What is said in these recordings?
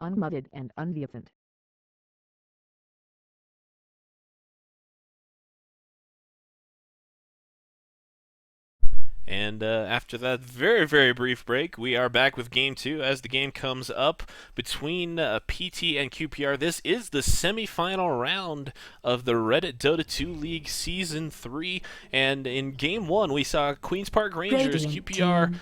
unmuted and unmuted. And after that very, very brief break, we are back with Game 2 as the game comes up between PT and QPR. This is the semifinal round of the Reddit Dota 2 League Season 3. And in Game 1, we saw Queen's Park Rangers, QPR,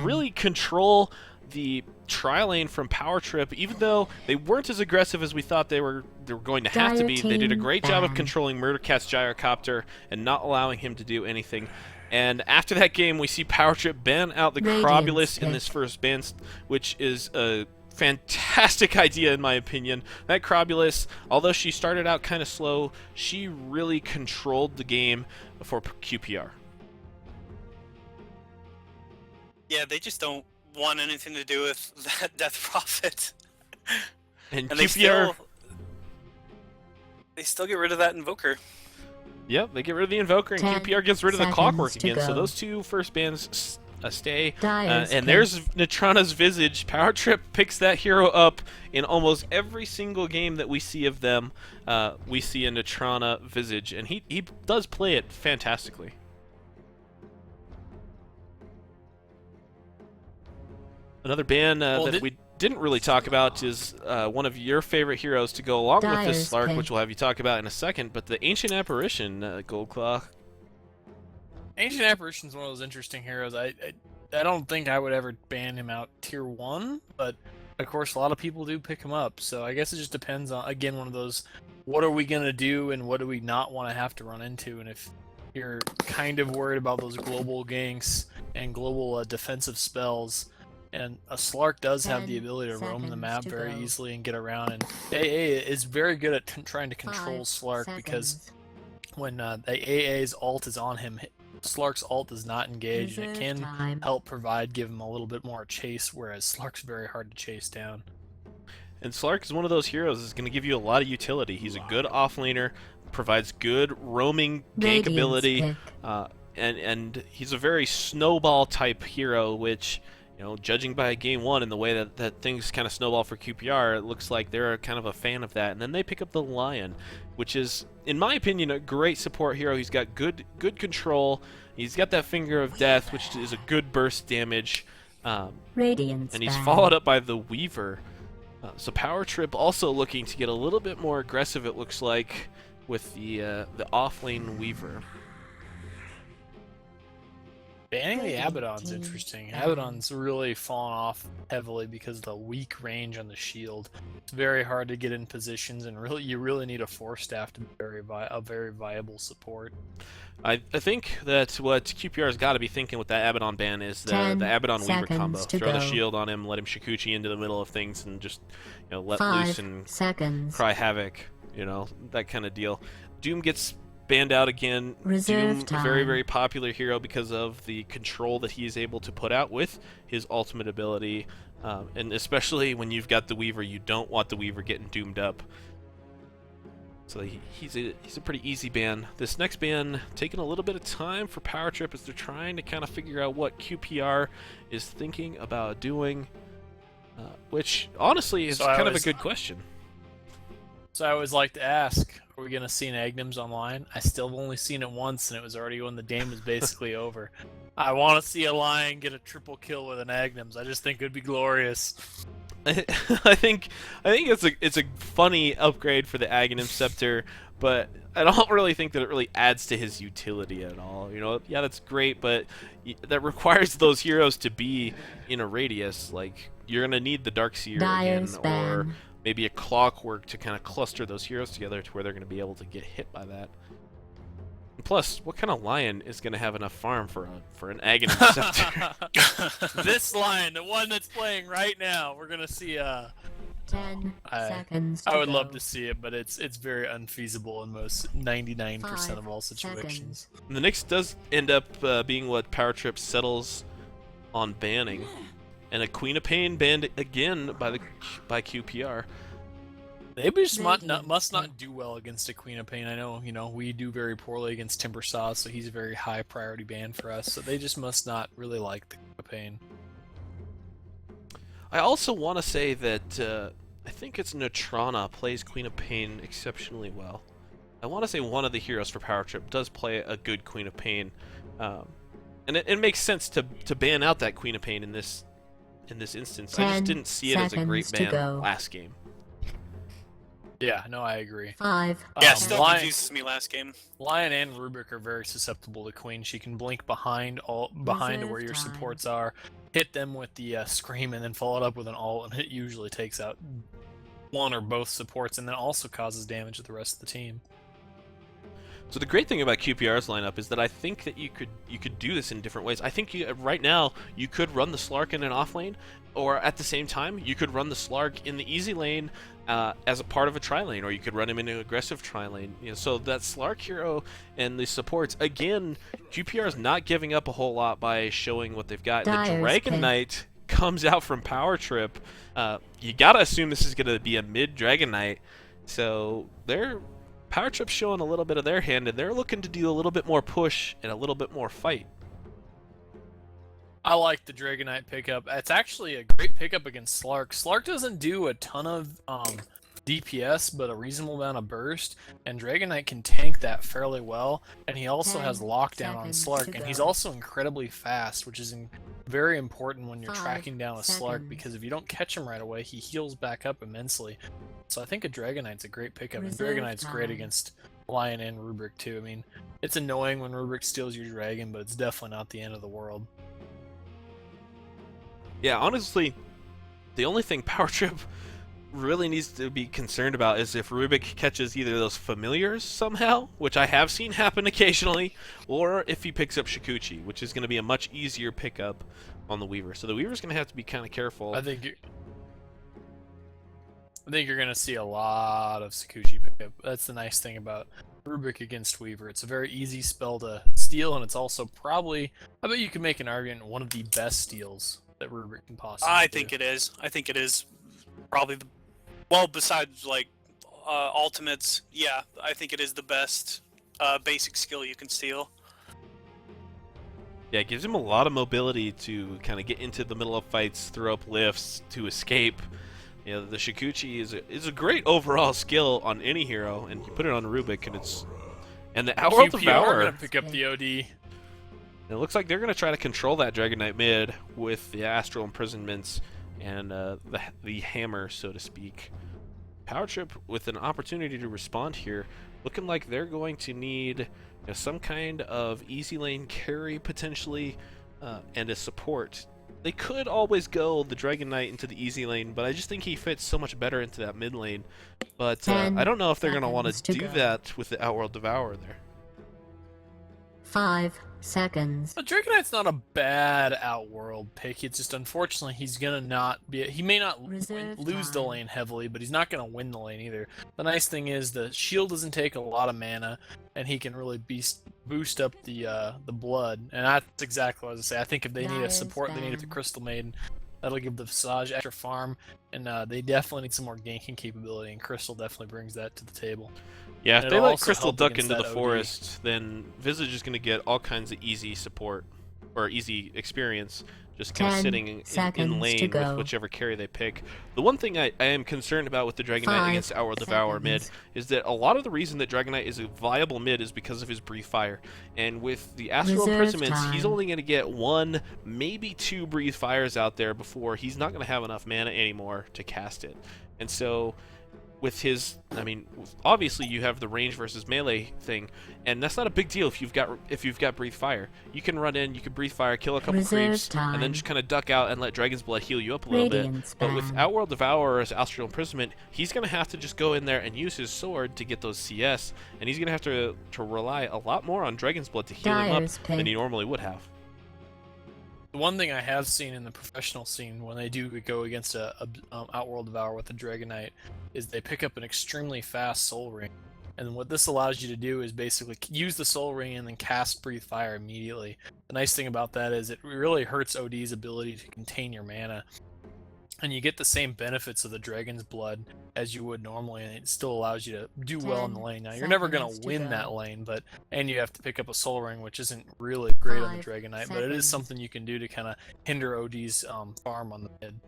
really control the tri-lane from Power Trip, even though they weren't as aggressive as we thought they were going to have to be. They did a great job of controlling Murdercat's gyrocopter and not allowing him to do anything. And after that game, we see Power Trip ban out the Crobulus in this first ban, which is a fantastic idea in my opinion. That Crobulus, although she started out kind of slow, she really controlled the game for QPR. Yeah, they just don't want anything to do with that Death Prophet. And QPR... They still get rid of that Invoker. Yep, they get rid of the Invoker, and QPR gets rid of the Clockwork again. So those two first bans stay. And there's Natrana's Visage. Power Trip picks that hero up in almost every single game that we see of them. We see a Natrana Visage, and he does play it fantastically. Another ban that we didn't really talk about is one of your favorite heroes to go along with this Slark, which we'll have you talk about in a second, but the Ancient Apparition, Goldclaw. Ancient Apparition is one of those interesting heroes. I don't think I would ever ban him out tier 1, but of course a lot of people do pick him up, so I guess it just depends on, again, one of those, what are we going to do and what do we not want to have to run into, and if you're kind of worried about those global ganks and global defensive spells, and a Slark does have the ability to roam the map very easily and get around, and AA is very good at trying to control Slark because when AA's ult is on him, Slark's ult does not engage, and it can help give him a little bit more chase, whereas Slark's very hard to chase down. And Slark is one of those heroes that's going to give you a lot of utility. He's a good offlaner, provides good roaming gank ability, and he's a very snowball type hero, which, you know, judging by Game 1 and the way that things kind of snowball for QPR, it looks like they're kind of a fan of that. And then they pick up the Lion, which is, in my opinion, a great support hero. He's got good control. He's got that Finger of Death, which is a good burst damage. And he's followed up by the Weaver. So Power Trip also looking to get a little bit more aggressive, it looks like, with the offlane Weaver. Banning the Abaddon's interesting. Abaddon's really fallen off heavily because of the weak range on the shield. It's very hard to get in positions, and you really need a Force Staff to be a very viable support. I think that what QPR's got to be thinking with that Abaddon ban is the Abaddon Weaver combo. Throw the shield on him, let him Shikuchi into the middle of things, and just, you know, let loose and cry havoc. You know, that kind of deal. Doom gets banned out again. Doom, a very, very popular hero because of the control that he is able to put out with his ultimate ability, and especially when you've got the Weaver, you don't want the Weaver getting doomed up. So he's a pretty easy ban. This next ban taking a little bit of time for Power Trip as they're trying to kind of figure out what QPR is thinking about doing, which honestly is kind of a good question. So I always like to ask, are we going to see an Agnems online? I still have only seen it once, and it was already when the game was basically over. I want to see a Lion get a triple kill with an Agnems. I just think it would be glorious. I think it's a funny upgrade for the Aghanim Scepter, but I don't really think that it really adds to his utility at all. You know, yeah, that's great, but that requires those heroes to be in a radius. Like, you're gonna need the Darkseer again, or maybe a Clockwork to kind of cluster those heroes together to where they're gonna be able to get hit by that. And plus, what kind of Lion is gonna have enough farm for an Aghanim Scepter? This Lion, the one that's playing right now, we're gonna see 10 seconds. I would love to see it, but it's very unfeasible in most 99% of all situations. And the Nyx does end up being what Power Trip settles on banning, and a Queen of Pain banned again by QPR. They just must not do well against a Queen of Pain. I know, you know, we do very poorly against Timbersaw, so he's a very high priority ban for us. So they just must not really like the Queen of Pain. I also want to say that I I think it's Neutrana plays Queen of Pain exceptionally well. I want to say one of the heroes for Power Trip does play a good Queen of Pain, and it makes sense to ban out that Queen of Pain in this instance. I just didn't see it as a great ban last game. Yeah, no, I agree. 5. Yeah, still confuses me last game. Lion and Rubik are very susceptible to Queen. She can blink behind where your supports are, hit them with the Scream, and then follow it up with an ult, and it usually takes out one or both supports, and then also causes damage to the rest of the team. So the great thing about QPR's lineup is that I think that you could do this in different ways. I think right now you could run the Slark in an off lane, or at the same time you could run the Slark in the easy lane as a part of a tri lane, or you could run him in an aggressive tri lane. You know, so that Slark hero and the supports, again, QPR is not giving up a whole lot by showing what they've got. The Dragon Knight comes out from Power Trip. You gotta assume this is gonna be a mid Dragon Knight, so they're Power Trip's showing a little bit of their hand, and they're looking to do a little bit more push and a little bit more fight. I like the Dragon Knight pickup. It's actually a great pickup against Slark. Slark doesn't do a ton of DPS, but a reasonable amount of burst, and Dragon Knight can tank that fairly well, and he also has lockdown on Slark, and he's also incredibly fast, which is very important when you're tracking down a Slark, because if you don't catch him right away, he heals back up immensely. So I think a Dragon Knight's a great pickup, and Dragon Knight's great against Lion and Rubik too. I mean, it's annoying when Rubik steals your dragon, but it's definitely not the end of the world. Yeah, honestly, the only thing Power Trip really needs to be concerned about is if Rubik catches either of those familiars somehow, which I have seen happen occasionally, or if he picks up Shikuchi, which is going to be a much easier pickup on the Weaver. So the Weaver's going to have to be kind of careful. I think you're going to see a lot of Shikuchi pickup. That's the nice thing about Rubik against Weaver. It's a very easy spell to steal, and it's also probably, I bet you can make an argument, one of the best steals that Rubik can possibly do. think it is. I think it is probably the, well, besides like ultimates, yeah, I think it is the best basic skill you can steal. Yeah, it gives him a lot of mobility to kind of get into the middle of fights, throw up lifts, to escape. You know, the Shikuchi is a great overall skill on any hero, and you put it on Rubik, and the Outworld Devourer. Gonna pick up the OD. It looks like they're going to try to control that Dragon Knight mid with the Astral Imprisonments and the hammer, so to speak. Power Trip with an opportunity to respond here, looking like they're going to need some kind of easy lane carry potentially, and a support. They could always go the Dragon Knight into the easy lane, but I just think he fits so much better into that mid lane. But I don't know if they're going to want to do that with the Outworld Devourer there. 5 seconds. But Dragon Knight's not a bad Outworld pick. It's just unfortunately he may not lose the lane heavily, but he's not going to win the lane either. The nice thing is the shield doesn't take a lot of mana, and he can really boost up the blood. And that's exactly what I was going to say. I think if they need a support, they need the Crystal Maiden. That'll give the Visage extra farm, and they definitely need some more ganking capability, and Crystal definitely brings that to the table. Yeah, and if they let Crystal duck into the forest, then Visage is going to get all kinds of easy support, or easy experience, just kind of sitting in lane with whichever carry they pick. The one thing I am concerned about with the Dragon Knight against Outworld Devourer mid is that a lot of the reason that Dragon Knight is a viable mid is because of his Breathe Fire. And with the Astral Imprisonments, he's only going to get 1, maybe 2 Breathe Fires out there before he's not going to have enough mana anymore to cast it. And so with his, I mean, obviously you have the range versus melee thing, and that's not a big deal if you've got Breathe Fire. You can run in, you can Breathe Fire, kill a couple creeps, and then just kind of duck out and let Dragon's Blood heal you up a little bit. But with Outworld Devourer's Astral Imprisonment, he's going to have to just go in there and use his sword to get those CS, and he's going to have to rely a lot more on Dragon's Blood to heal him up than he normally would have. The one thing I have seen in the professional scene when they do go against a Outworld Devourer with a Dragon Knight is they pick up an extremely fast Soul Ring. And what this allows you to do is basically use the Soul Ring and then cast Breathe Fire immediately. The nice thing about that is it really hurts OD's ability to contain your mana. And you get the same benefits of the Dragon's Blood as you would normally, and it still allows you to do well in the lane. Now, you're never going to win that lane, and you have to pick up a Soul Ring, which isn't really great on the Dragon Knight, but it is something you can do to kind of hinder OD's farm on the mid.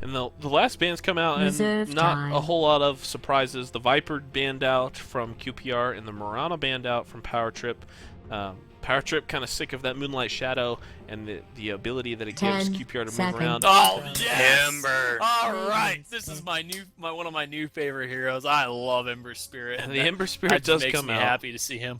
And the last bands come out, and Reserve not time. a whole lot of surprises. The Viper band out from QPR, and the Marana band out from Power Trip. Power Trip kind of sick of that Moonlight Shadow and the ability that it gives 10 QPR to move seconds. around. Oh yes! Ember. All right, this is my one of my new favorite heroes. I love Ember Spirit. And the that- Ember that Spirit just does makes come me out. happy to see him.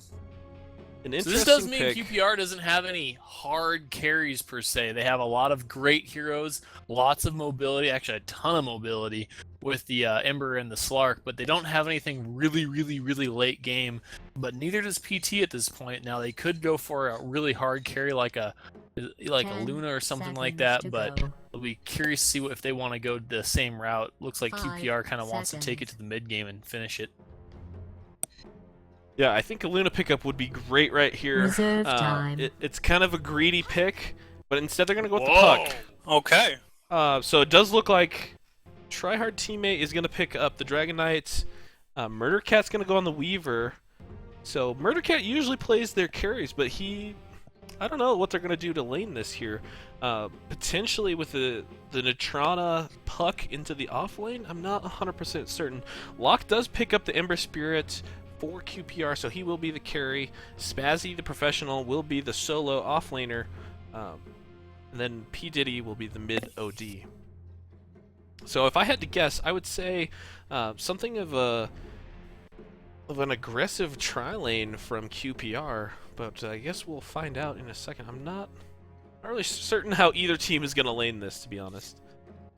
An So interesting this does mean pick. QPR doesn't have any hard carries per se. They have a lot of great heroes, lots of mobility, actually a ton of mobility with the Ember and the Slark, but they don't have anything really late game. But neither does PT at this point. Now they could go for a really hard carry like a 10 Luna or something like seconds that, to but go. I'll be curious to see if they want to go the same route. Looks like 5 QPR kind of wants to take it seconds. to the mid game and finish it. Yeah, I think a Luna pickup would be great right here. Reserve time. It's kind of a greedy pick, but instead they're going to go with the Whoa. Puck. Okay. So it does look like Tryhard Teammate is going to pick up the Dragon Knights. Murder Cat's going to go on the Weaver. So Murder Cat usually plays their carries, but I don't know what they're going to do to lane this here. Potentially with the Neutrana Puck into the off lane, I'm not 100% certain. Locke does pick up the Ember Spirit for QPR, so he will be the carry. Spazzy, the professional, will be the solo offlaner. And then P. Diddy will be the mid OD. So if I had to guess, I would say something of an aggressive tri-lane from QPR, but I guess we'll find out in a second. I'm not really certain how either team is going to lane this, to be honest.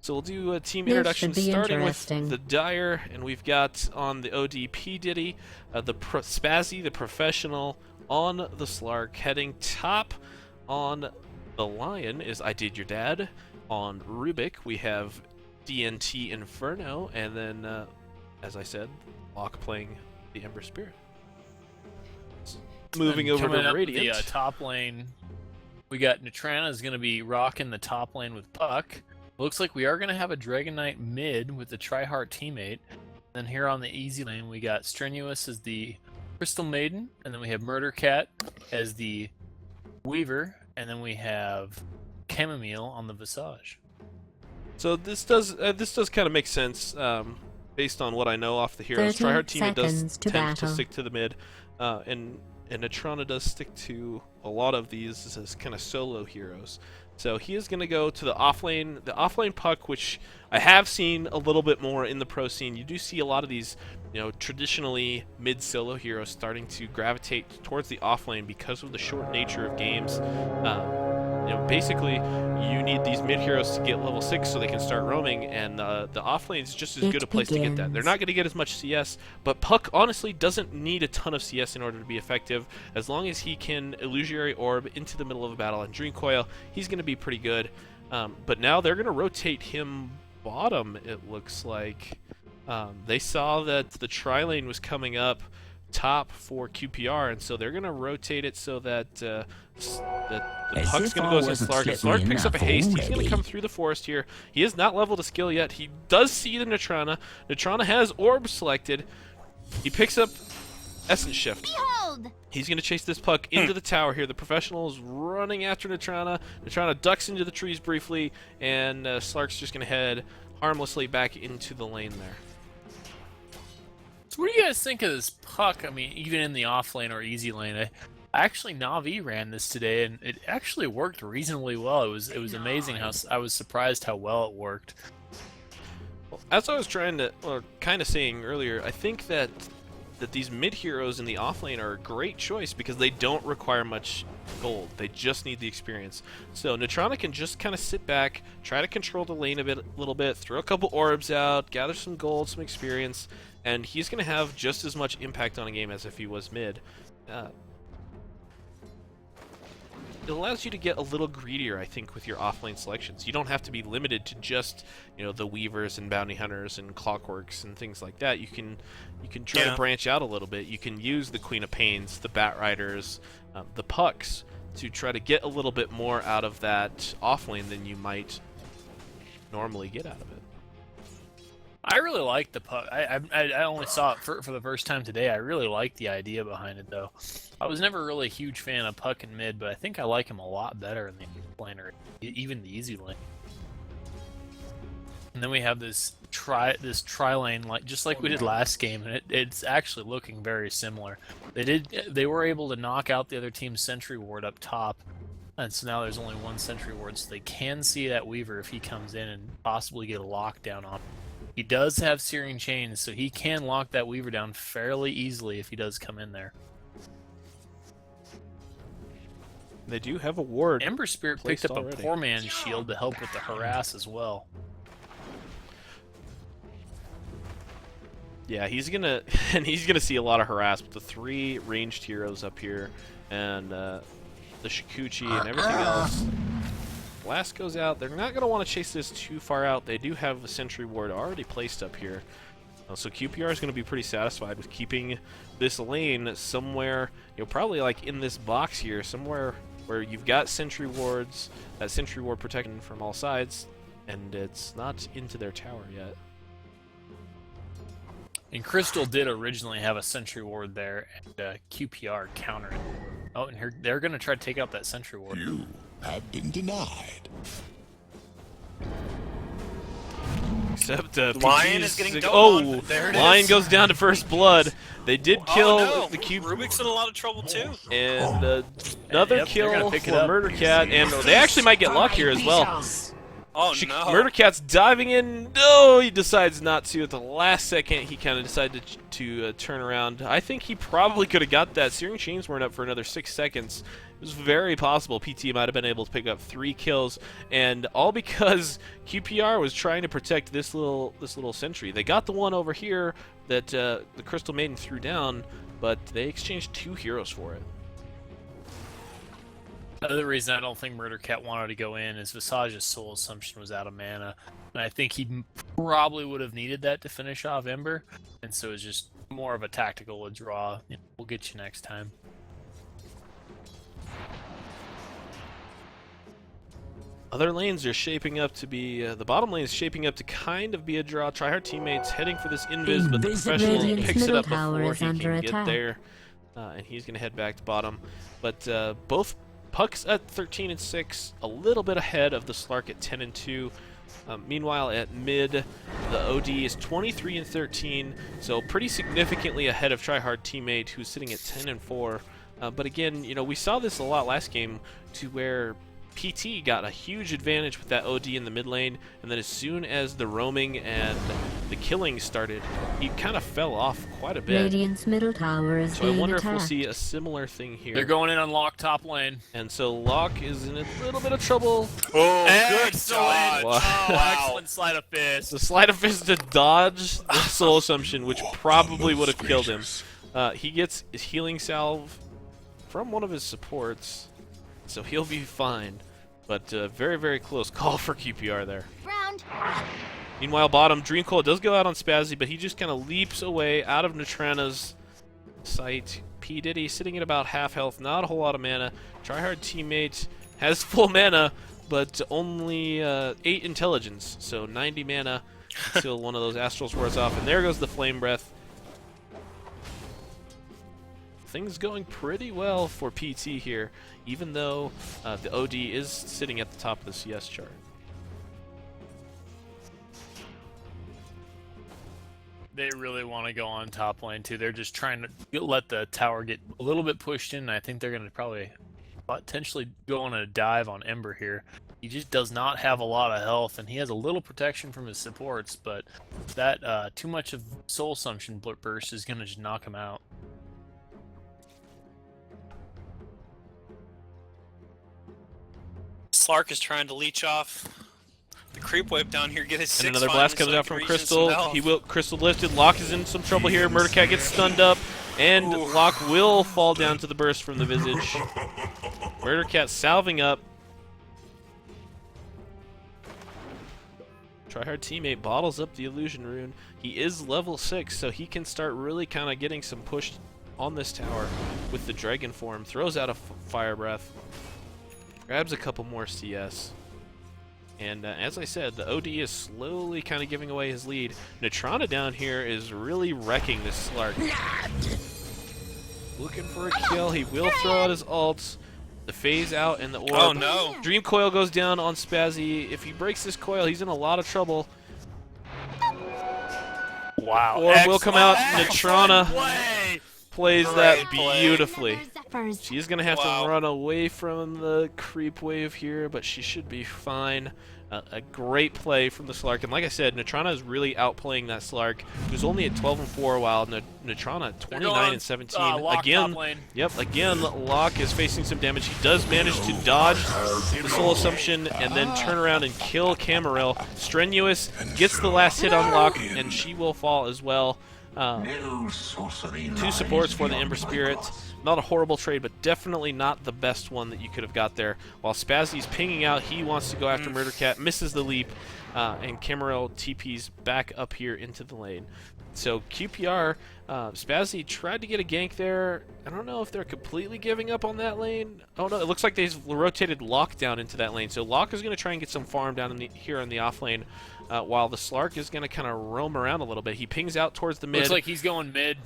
So we'll do a team This introduction should be starting with interesting. the Dire, and we've got on the OD P. Diddy, Spazzy, the professional, on the Slark. Heading top on the Lion is I Did Your Dad. On Rubik, we have DNT Inferno, and then, as I said, Locke playing the Ember Spirit. Moving And over coming to up Radiant. The top lane, we got Neutrana is going to be rocking the top lane with Puck. Looks like we are going to have a Dragon Knight mid with the Tryhard Teammate. Then here on the easy lane, we got Strenuous as the Crystal Maiden, and then we have Murder Cat as the Weaver, and then we have Chamomile on the Visage. So this does kind of make sense based on what I know off the heroes. 30 Tryhard Teammate does seconds to tend to battle. stick to the mid, and Neutrana does stick to a lot of these as kind of solo heroes. So he is going to go to the offlane Puck, which I have seen a little bit more in the pro scene. You do see a lot of these, traditionally mid solo heroes starting to gravitate towards the offlane because of the short nature of games. Basically, you need these mid heroes to get level 6 so they can start roaming, and the offlane is just as It good a place to get that. They're begins. not going to get as much CS, but Puck honestly doesn't need a ton of CS in order to be effective. As long as he can Illusionary Orb into the middle of a battle and Dream Coil, he's going to be pretty good. But now they're going to rotate him bottom, it looks like. They saw that the tri-lane was coming up top for QPR, and so they're going to rotate it so that the As Puck's if going I to go against wasn't Slark, and slipping Slark picks up a enough haste. He's going to already. come through the forest here. He is not leveled to skill yet. He does see the Neutrana. Neutrana has Orb selected. He picks up Essence Shift. Behold! He's going to chase this Puck into the tower here. The professional is running after Neutrana. Neutrana ducks into the trees briefly, and Slark's just going to head harmlessly back into the lane there. So what do you guys think of this Puck? I mean, even in the off lane or easy lane, actually Na'Vi ran this today, and it actually worked reasonably well. It was amazing how I was surprised how well it worked. Well, as I was kind of saying earlier, I think that these mid heroes in the offlane are a great choice because they don't require much gold. They just need the experience. So Neutrana can just kind of sit back, try to control the lane a little bit, throw a couple orbs out, gather some gold, some experience, and he's going to have just as much impact on a game as if he was mid. It allows you to get a little greedier, I think, with your offlane selections. You don't have to be limited to just, the Weavers and Bounty Hunters and Clockworks and things like that. You can try to branch out a little bit. You can use the Queen of Pains, the Bat Riders, the Pucks to try to get a little bit more out of that offlane than you might normally get out of it. I really like the Puck. I only saw it for the first time today. I really like the idea behind it, though. I was never really a huge fan of Puck and mid, but I think I like him a lot better in the lane or even the easy lane. And then we have this tri lane, like just like we did last game, and it's actually looking very similar. They were able to knock out the other team's sentry ward up top, and so now there's only one sentry ward, so they can see that Weaver if he comes in and possibly get a lockdown on him. He does have Searing Chains, so he can lock that Weaver down fairly easily if he does come in there. They do have a ward. Ember Spirit placed picked up already. a Poor Man's Shield to help with the harass as well. Yeah, he's gonna see a lot of harass with the 3 ranged heroes up here, and the Shikuchi and everything else. Blast goes out. They're not gonna want to chase this too far out. They do have a sentry ward already placed up here, so QPR is gonna be pretty satisfied with keeping this lane somewhere, probably like in this box here, somewhere where you've got sentry wards, that sentry ward protecting from all sides, and it's not into their tower yet. And Crystal did originally have a sentry ward there, and QPR countered it. Oh, and here, they're going to try to take out that sentry ward. You have been denied. Except Lion PT's is getting like, dove oh, on. There it Lion is. goes down to first blood. They did kill Oh, no. the cube, Rubik's in a lot of trouble too. and another Yep, they're gonna kill pick it for up. Murder Cat, and they actually might get luck here as well. Oh no. Murder Cat's diving in. No, he decides not to. At the last second, he kind of decided to turn around. I think he probably could have got that. Searing Chains weren't up for another 6 seconds. It was very possible PT might have been able to pick up 3 kills, and all because QPR was trying to protect this little sentry. They got the one over here that the Crystal Maiden threw down, but they exchanged 2 heroes for it. Another reason I don't think Murder Cat wanted to go in is Visage's Soul Assumption was out of mana, and I think he probably would have needed that to finish off Ember, and so it's just more of a tactical withdraw. We'll get you next time. Other lanes are shaping up to be, the bottom lane is shaping up to kind of be a draw. Tryhard teammates heading for this invis, but the professional Radiant's picks it middle up tower before is he under can get attack. there, and he's going to head back to bottom. But both Pucks at 13 and 6, a little bit ahead of the Slark at 10 and 2. Meanwhile, at mid, the OD is 23 and 13, so pretty significantly ahead of Tryhard teammate, who's sitting at 10 and 4. But again, we saw this a lot last game, to where PT got a huge advantage with that OD in the mid lane, and then as soon as the roaming and the killing started, he kind of fell off quite a bit. Radiant's middle tower is So I being wonder if we'll attacked. see a similar thing here. They're going in on Lock top lane. And so Locke is in a little bit of trouble. Oh, Excellent! good dodge. Wow. Wow. Excellent sleight of fist. The sleight of fist to dodge the Soul Assumption, which probably would have killed him. He gets his healing salve from one of his supports, so he'll be fine. But very, very close call for QPR there. Round. Meanwhile, bottom, Dreamcoil does go out on Spazzy, but he just kind of leaps away out of Natrana's sight. P. Diddy sitting at about half health, not a whole lot of mana. Tryhard teammate has full mana, but only 8 intelligence, so 90 mana. Still one of those Astrals wears off, and there goes the Flame Breath. Things going pretty well for PT here, even though the OD is sitting at the top of the CS chart. They really want to go on top lane too. They're just trying to let the tower get a little bit pushed in. I think they're going to probably potentially go on a dive on Ember here. He just does not have a lot of health, and he has a little protection from his supports, but that too much of Soul Assumption burst is going to just knock him out. Slark is trying to leech off the creep wave down here, get his 6 And another blast finally, comes so out he from can regen Crystal. some health. He will Crystal lifted. Locke is in some trouble here. Murdercat gets stunned up, and Locke will fall down to the burst from the Visage. Murdercat salving up. Tryhard teammate bottles up the Illusion Rune. He is level 6, so he can start really kind of getting some push on this tower with the Dragon form. Throws out a Fire Breath. Grabs a couple more CS. And as I said, the OD is slowly kind of giving away his lead. Natrana down here is really wrecking this Slark. Looking for a kill. He will throw out his ults. The phase out and the orb. Oh no. Dream Coil goes down on Spazzy. If he breaks this coil, he's in a lot of trouble. Wow. Orb will come out. Excellent Natrana play. plays Great that play. beautifully. She's going to have Wow. to run away from the creep wave here, but she should be fine. A great play from the Slark, and like I said, Natrana is really outplaying that Slark, who's only at 12-4, while Natrana at 29-17. Locke Again, top lane. again, Locke is facing some damage. He does manage to dodge the Soul Assumption and then turn around and kill Camarel. Strenuous gets the last hit on Locke, and she will fall as well. Two supports for the Ember Spirit. Not a horrible trade, but definitely not the best one that you could have got there. While Spazzy's pinging out, he wants to go after Murdercat, misses the leap, and Camarel TP's back up here into the lane. So QPR, Spazzy tried to get a gank there. I don't know if they're completely giving up on that lane. Oh no, it looks like they've rotated Locke down into that lane. So Locke is going to try and get some farm down in here in the off lane, while the Slark is going to kind of roam around a little bit. He pings out towards the mid. Looks like he's going mid.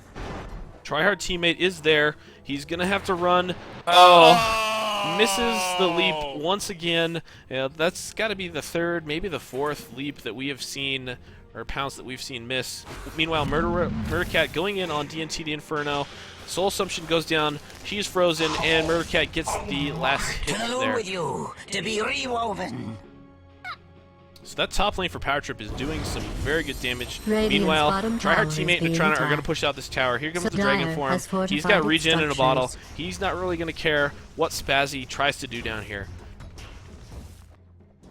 Tryhard teammate is there. He's going to have to run. Oh, misses the leap once again. That's got to be the third, maybe the fourth leap that we have seen, or pounce that we've seen miss. Meanwhile, Murdercat going in on DNT the Inferno. Soul Assumption goes down. She's frozen, and Murdercat gets the last hit there. With you to be rewoven. So that top lane for Power Trip is doing some very good damage. Radiant's Meanwhile, bottom Tryhard tower is teammate and being Natrana are going to attacked. push out this tower. Here comes So the Dragon Dire Form. has He's fortified got its regen in a bottle. structures. He's not really going to care what Spazzy tries to do down here.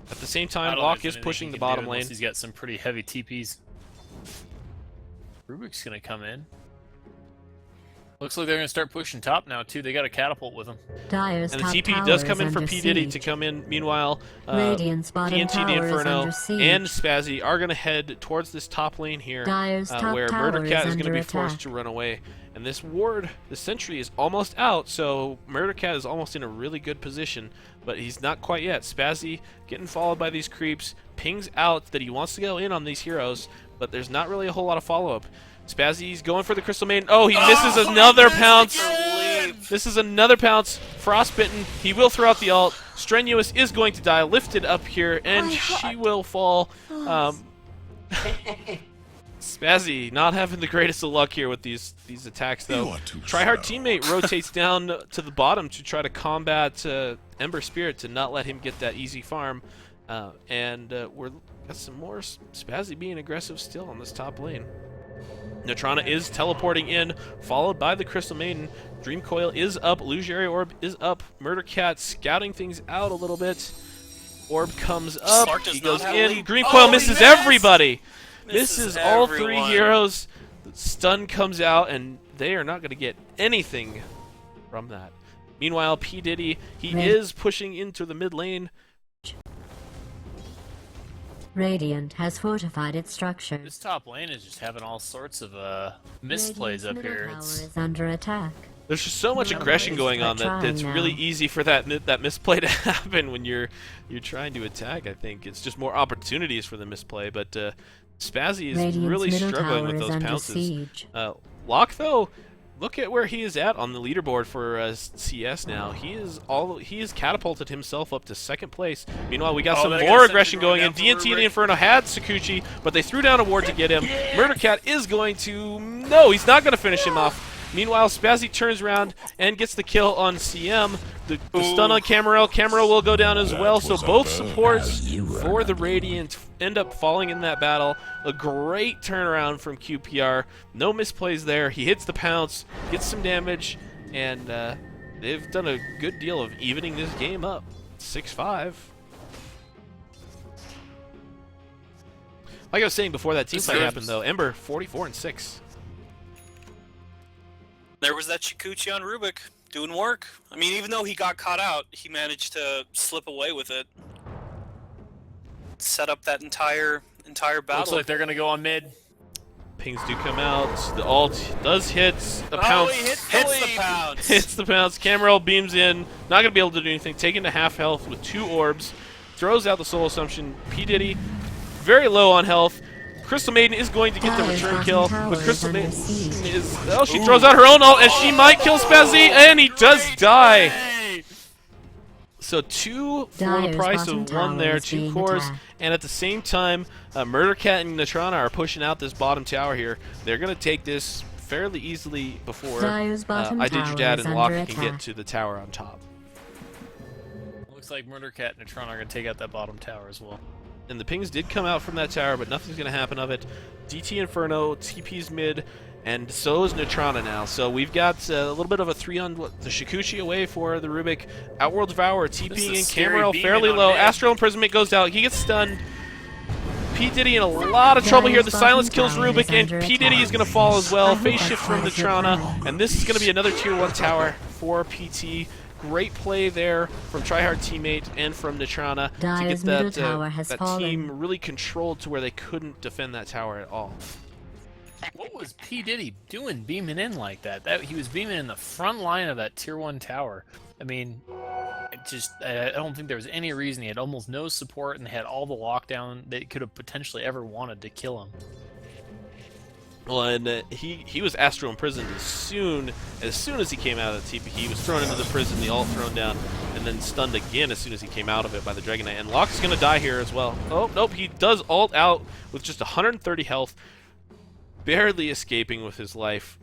At the same I time, don't know Locke if is anything pushing he the can do bottom unless lane. He's got some pretty heavy TPs. Rubik's gonna come in. Looks like they're gonna start pushing top now too. They got a catapult with them. Dire's And the top TP tower does is come in for under P. Diddy to siege. come in. Meanwhile, Radiant's bottom DNT the tower is Inferno under siege. and Spazzy are going to head towards this top lane here, Dire's top where tower Murdercat is going to under be forced attack. to run away. And this ward, the sentry, is almost out, so Murdercat is almost in a really good position, but he's not quite yet. Spazzy getting followed by these creeps, pings out that he wants to go in on these heroes, but there's not really a whole lot of follow-up. Spazzy's going for the Crystal Maiden. Oh, he misses another pounce. This is another pounce. Frostbitten. He will throw out the ult. Strenuous is going to die. Lifted up here, and she will fall. Spazzy not having the greatest of luck here with these attacks, though. You are too Tryhard slow. teammate rotates down to the bottom to try to combat Ember Spirit to not let him get that easy farm. We're got some more Spazzy being aggressive still on this top lane. Natrana is teleporting in, followed by the Crystal Maiden. Dream Coil is up. Illusionary Orb is up. Murdercat scouting things out a little bit. Orb comes up. Slark does He not goes have in. leap. Dream Oh, Coil he misses missed! everybody. Misses Misses all three everyone. heroes. Stun comes out, and they are not going to get anything from that. Meanwhile, P. Diddy, he Red. is pushing into the mid lane. Radiant has fortified its structures. This top lane is just having all sorts of misplays Radiant's up middle here. tower It's is under attack. There's just so much No, aggression it's going not on that trying it's now. really easy for that misplay to happen when you're trying to attack. I think it's just more opportunities for the misplay, but Spazzy is Radiant's really middle struggling tower with is those under pounces. siege. Locke, though, look at where he is at on the leaderboard for CS now. He has catapulted himself up to second place. Meanwhile, we got some they got more Sentry aggression going going in. down for DNT the Rubik. Inferno had Sakuchi, but they threw down a ward to get him. Murdercat is going to... No, he's not going to finish him off. Meanwhile, Spazzy turns around and gets the kill on CM. The stun on Camarel. Camarel will go down as well, so both supports for the Radiant end up falling in that battle. A great turnaround from QPR. No misplays there. He hits the pounce, gets some damage, and they've done a good deal of evening this game up. 6-5. Like I was saying before that team fight happened, though, Ember 44-6. There was that Chikuchi on Rubik doing work. I mean, even though he got caught out, he managed to slip away with it. Set up that entire battle. looks like they're gonna go on mid. Pings do come out. The ult does hit. The pounce he hits hits the pounce. hits the pounce. Camarel beams in. Not going to be able to do anything. Taken to half health with 2 orbs. Throws out the Soul Assumption. P. Diddy very low on health. Crystal Maiden is going to get the Dire's return bottom kill, tower but is Crystal under Maiden siege. is... Oh, she throws out her own ult, and she might kill Spazzy, and he does die. So 2 for the Dyer's price bottom of 1 tower there, is 2 being cores, attacked. and at the same time, Murder Cat and Natrana are pushing out this bottom tower here. They're going to take this fairly easily before Dyer's bottom I Did Your tower Dad is and Locke under can get attack. to the tower on top. Looks like Murder Cat and Natron are going to take out that bottom tower as well. And the pings did come out from that tower, but nothing's going to happen of it. DT Inferno, TP's mid, and so is Natrana now. So we've got a little bit of a 3 on the Shikuchi away for the Rubik. Outworld Devour, This is TPing and scary Camarel beaming fairly on low. mid. Astral Imprisonment goes out. He gets stunned. P. Diddy in a lot of trouble here. The Dyer's silence bottom kills tower is Rubik, and under P. Diddy attack. is going to fall as well. I hope Face that's shift from part of your Natrana, plan. and this is going to be another Tier 1 tower for PT. Great play there from Tryhard teammate and from Natrana to get Dyer's middle that, tower has that fallen. team really controlled to where they couldn't defend that tower at all. What was P. Diddy doing beaming in like that? He was beaming in the front line of that Tier 1 tower. I mean, I don't think there was any reason. He had almost no support and had all the lockdown that could have potentially ever wanted to kill him. Well, and he was Astro imprisoned as soon as he came out of the TP. He was thrown into the prison, the ult thrown down, and then stunned again as soon as he came out of it by the Dragon Knight. And Locke's going to die here as well. Oh, nope, he does ult out with just 130 health, barely escaping with his life.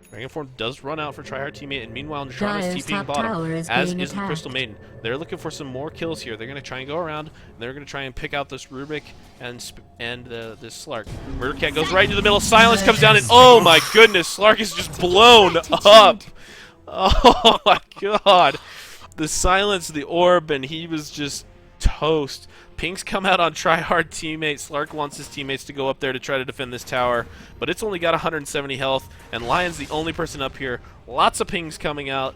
Dragon Form does run out for Tryhard teammate, and meanwhile Natrana's Dyer's TPing top bottom, tower is as being is the attacked. Crystal Maiden. They're looking for some more kills here. They're going to try and go around, and they're going to try and pick out this Rubik and this Slark. Murder Cat goes right into the middle. Silence comes down, and oh my goodness, Slark is just blown up. Oh my god. The silence, the orb, and he was just toast. Pinks come out on Tryhard teammate. Slark wants his teammates to go up there to try to defend this tower, but it's only got 170 health, and Lion's the only person up here. Lots of pings coming out.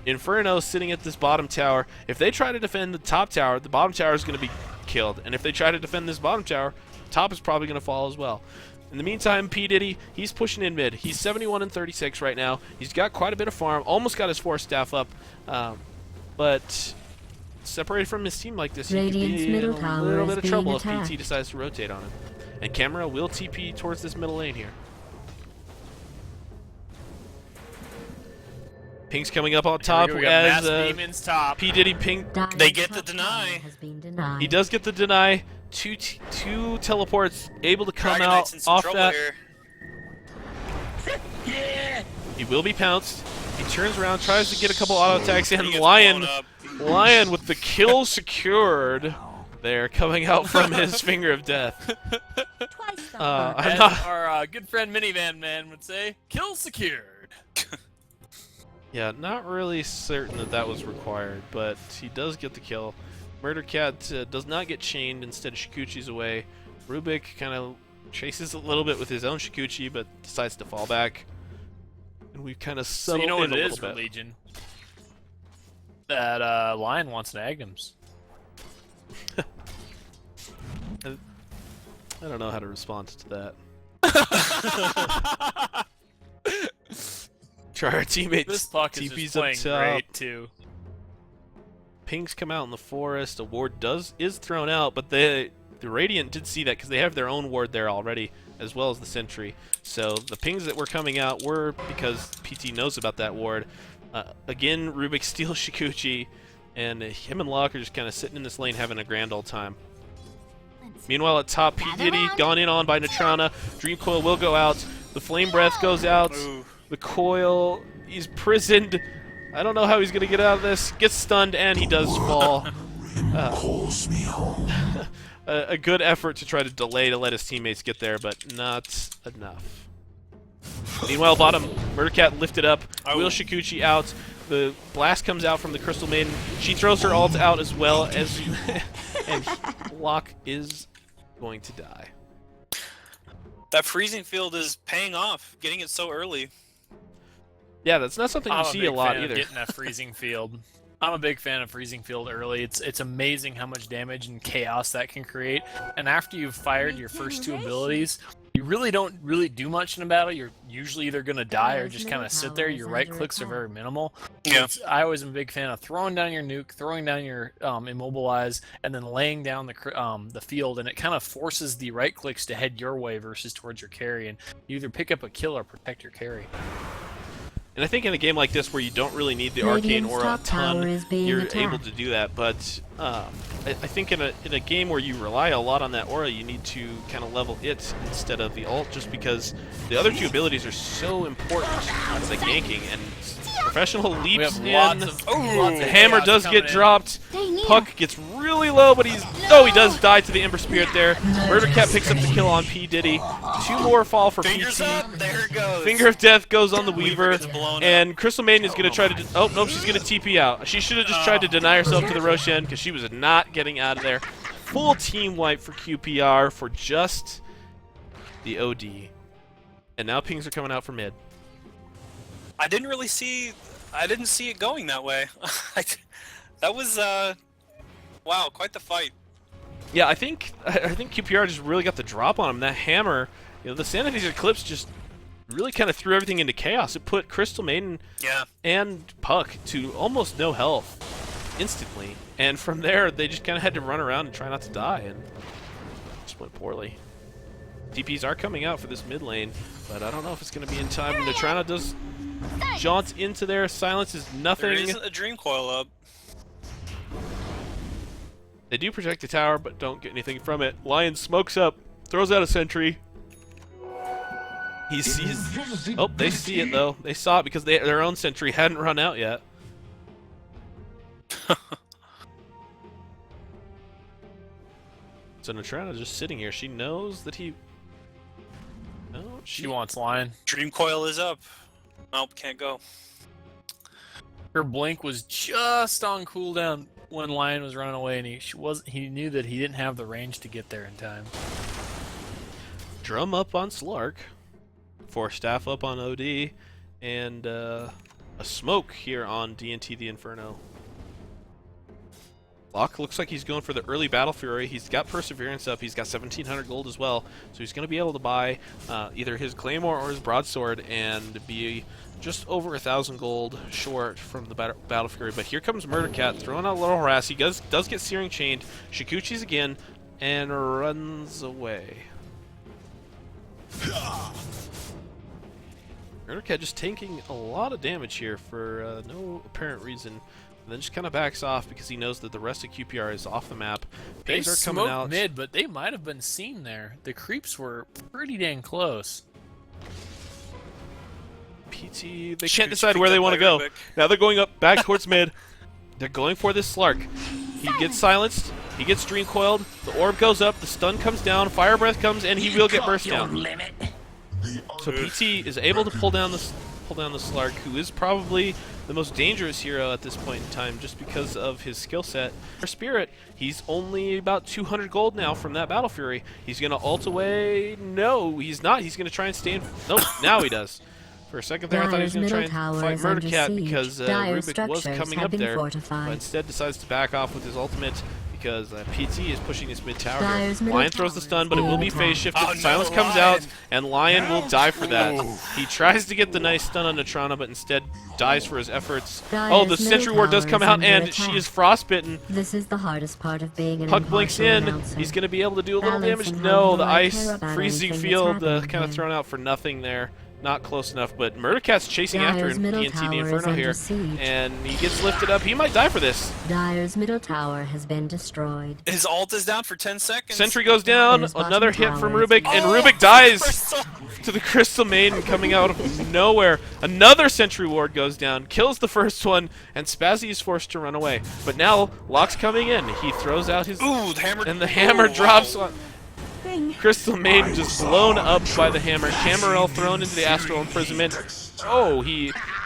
Inferno sitting at this bottom tower. If they try to defend the top tower, the bottom tower is going to be killed, and if they try to defend this bottom tower, top is probably going to fall as well. In the meantime, P. Diddy, he's pushing in mid. He's 71 and 36 right now. He's got quite a bit of farm, almost got his 4 staff up, but separated from his team like this, he could Radiant's be in middle a tower little is bit of being trouble if attacked. PT decides to rotate on him. And Camera will TP towards this middle lane here. Ping's coming up on top Here we go, we got as mass demons top. P. Diddy ping. Dyer's They get the top deny. tower has been denied. He does get the deny. Two teleports able to come Dragon out Knight's in some off trouble that. here. He will be pounced. He turns around, tries to get a couple auto attacks, He and gets Lion blown up. with the kill secured. There, coming out from his finger of death. I'm As not. our good friend Minivan Man would say, kill secured. Yeah, not really certain that that was required, but he does get the kill. Murder Cat does not get chained. Instead, Shikuchi's away. Rubik kind of chases a little bit with his own Shikuchi, but decides to fall back. And we've kind of So settled you know what in it a is, little bit. Legion? That Lion wants an Agnums. I don't know how to respond to that. Try our teammates. This puck is TP's just up playing top. great too. Pings come out in the forest. A ward is thrown out, but the Radiant did see that because they have their own ward there already, as well as the sentry. So the pings that were coming out were because PT knows about that ward. Again, Rubik steals Shikuchi, and him and Locke are just kind of sitting in this lane having a grand old time. Meanwhile, at top, P. Diddy gone in on by Natrana. Dream Coil will go out. The Flame Breath goes out. Ooh. The Coil, he's prisoned. I don't know how he's going to get out of this. Gets stunned, and he does fall. Calls me home. A good effort to try to delay to let his teammates get there, but not enough. Meanwhile, bottom, Murder Cat lifted up. Will Shikuchi out. The blast comes out from the Crystal Maiden. She throws her ult out as well as, and Locke is going to die. That freezing field is paying off, getting it so early. Yeah, that's not something you I'm see big a lot fan of either. getting that freezing field. I'm a big fan of freezing field early. It's amazing how much damage and chaos that can create. And after you've fired your first 2 abilities, you really don't do much in a battle. You're usually either gonna die or just kind of sit there. Your right clicks are very minimal. Yeah. I always am a big fan of throwing down your nuke, throwing down your immobilize, and then laying down the field. And it kind of forces the right clicks to head your way versus towards your carry. And you either pick up a kill or protect your carry. And I think in a game like this where you don't really need the arcane Radiant's aura a top tower ton, is being you're attacked. able to do that. But I think in a game where you rely a lot on that aura, you need to kind of level it instead of the ult, just because the other two abilities are so important to the ganking. And Professional We leaps have in. lots of The hammer chaos does coming get in. dropped. Puck gets really low, but he's... Oh, he does die to the Ember Spirit there. Murder Cat picks up the kill on P. Diddy. 2 more fall for Fingers PT. up. There it goes. Finger of Death goes on the Weaver, gets blown and Crystal Maiden is going to try to... Oh, nope, she's going to TP out. She should have just tried to deny herself to the Roshan, because she was not getting out of there. Full team wipe for QPR for just the OD. And now pings are coming out for mid. I didn't see it going that way. That was wow, quite the fight. Yeah, I think QPR just really got the drop on him. That hammer, the Sanity's Eclipse just really kind of threw everything into chaos. It put Crystal Maiden and Puck to almost no health instantly. And from there, they just kind of had to run around and try not to die, and it just went poorly. TPs are coming out for this mid lane, but I don't know if it's going to be in time. Natrana does jaunt into there. Silence is nothing. There is a Dream Coil up. They do protect the tower, but don't get anything from it. Lion smokes up, throws out a sentry. He sees... Oh, they see it, though. They saw it because their own sentry hadn't run out yet. So Natrana just sitting here. She knows that he... No, She wants Lion. Dream Coil is up. Nope, can't go. Her blink was just on cooldown when Lion was running away, and he knew that he didn't have the range to get there in time. Drum up on Slark. 4 staff up on OD. And a smoke here on DNT the Inferno. Locke looks like he's going for the early Battle Fury. He's got Perseverance up. He's got 1,700 gold as well. So he's going to be able to buy either his Claymore or his Broadsword and be just over 1,000 gold short from the Battle Fury. But here comes Murder Cat throwing out a little harass. He does get Searing Chained. Shikuchi's again and runs away. Murder Cat just taking a lot of damage here for no apparent reason. And then just kind of backs off because he knows that the rest of QPR is off the map. They Pings are coming smoked out. mid, but they might have been seen there. The creeps were pretty dang close. PT, they Shoots can't decide picked where they up want to by go. Rubik. Now they're going up back towards mid. They're going for this Slark. He gets silenced. He gets Dream Coiled. The orb goes up. The stun comes down. Fire Breath comes, and he will get burst down. Limit. So PT is able to pull down the Slark, who is probably the most dangerous hero at this point in time, just because of his skill set. For Spirit, he's only about 200 gold now from that Battle Fury. He's gonna ult away. No, he's not. He's gonna try and stay in. Nope. Now he does. For a second there, I thought he was going to try and fight Murder Cat because Rubik was coming up there, but instead decides to back off with his ultimate because PT is pushing his mid tower here. Lion throws the stun, but it will be phase shifted. Oh, no, Silence comes Lion. out, and Lion will die for that. He tries to get the nice stun on Natrana, but instead dies for his efforts. Oh, the Sentry Ward does come out, and she is frostbitten. This is the hardest part of being an Puck blinks impartial in. announcer. He's going to be able to do a little damage. Balancing No, how the you care ice about freezing anything field that's happening kind of here. thrown out for nothing there. Not close enough, but Murder Cat's chasing after Dyer's him, middle DNT the tower is Inferno under here, siege. and he gets lifted up. He might die for this. Dyer's middle tower has been destroyed. His ult is down for 10 seconds. Sentry goes down, His bottom another hit from tower is Rubik, and Oh, Rubik dies Crystal. to the Crystal Maiden coming out of nowhere. Another Sentry Ward goes down, kills the first one, and Spazzy is forced to run away. But now, Locke's coming in. He throws out his... Ooh, the hammer. And the hammer Ooh, drops wow. on... Crystal Maiden just blown up by the hammer. Camarel thrown into the Astral Imprisonment. Oh,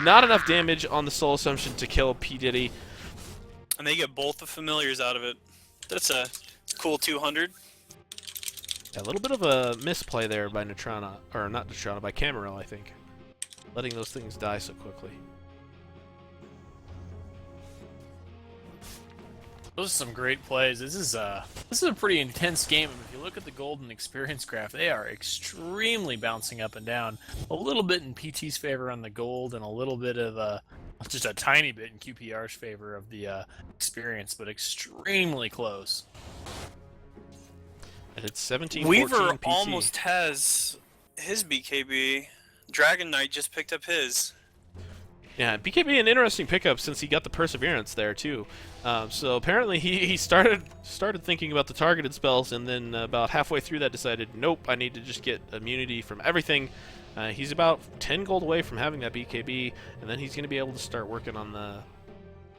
not enough damage on the Soul Assumption to kill P. Diddy. And they get both the familiars out of it. That's a cool 200. A little bit of a misplay there by Natrana, or not Natrana, by Camarel, I think. Letting those things die so quickly. Those are some great plays. This is a pretty intense game. And if you look at the golden experience graph, they are extremely bouncing up and down. A little bit in PT's favor on the gold, and a little bit of just a tiny bit in QPR's favor of the experience, but extremely close. And it's 17-14 Weaver PT. almost has his BKB. Dragon Knight just picked up his. Yeah, BKB an interesting pickup since he got the Perseverance there too. So apparently he started thinking about the targeted spells, and then about halfway through that decided, nope, I need to just get immunity from everything. He's about 10 gold away from having that BKB, and then he's going to be able to start working on the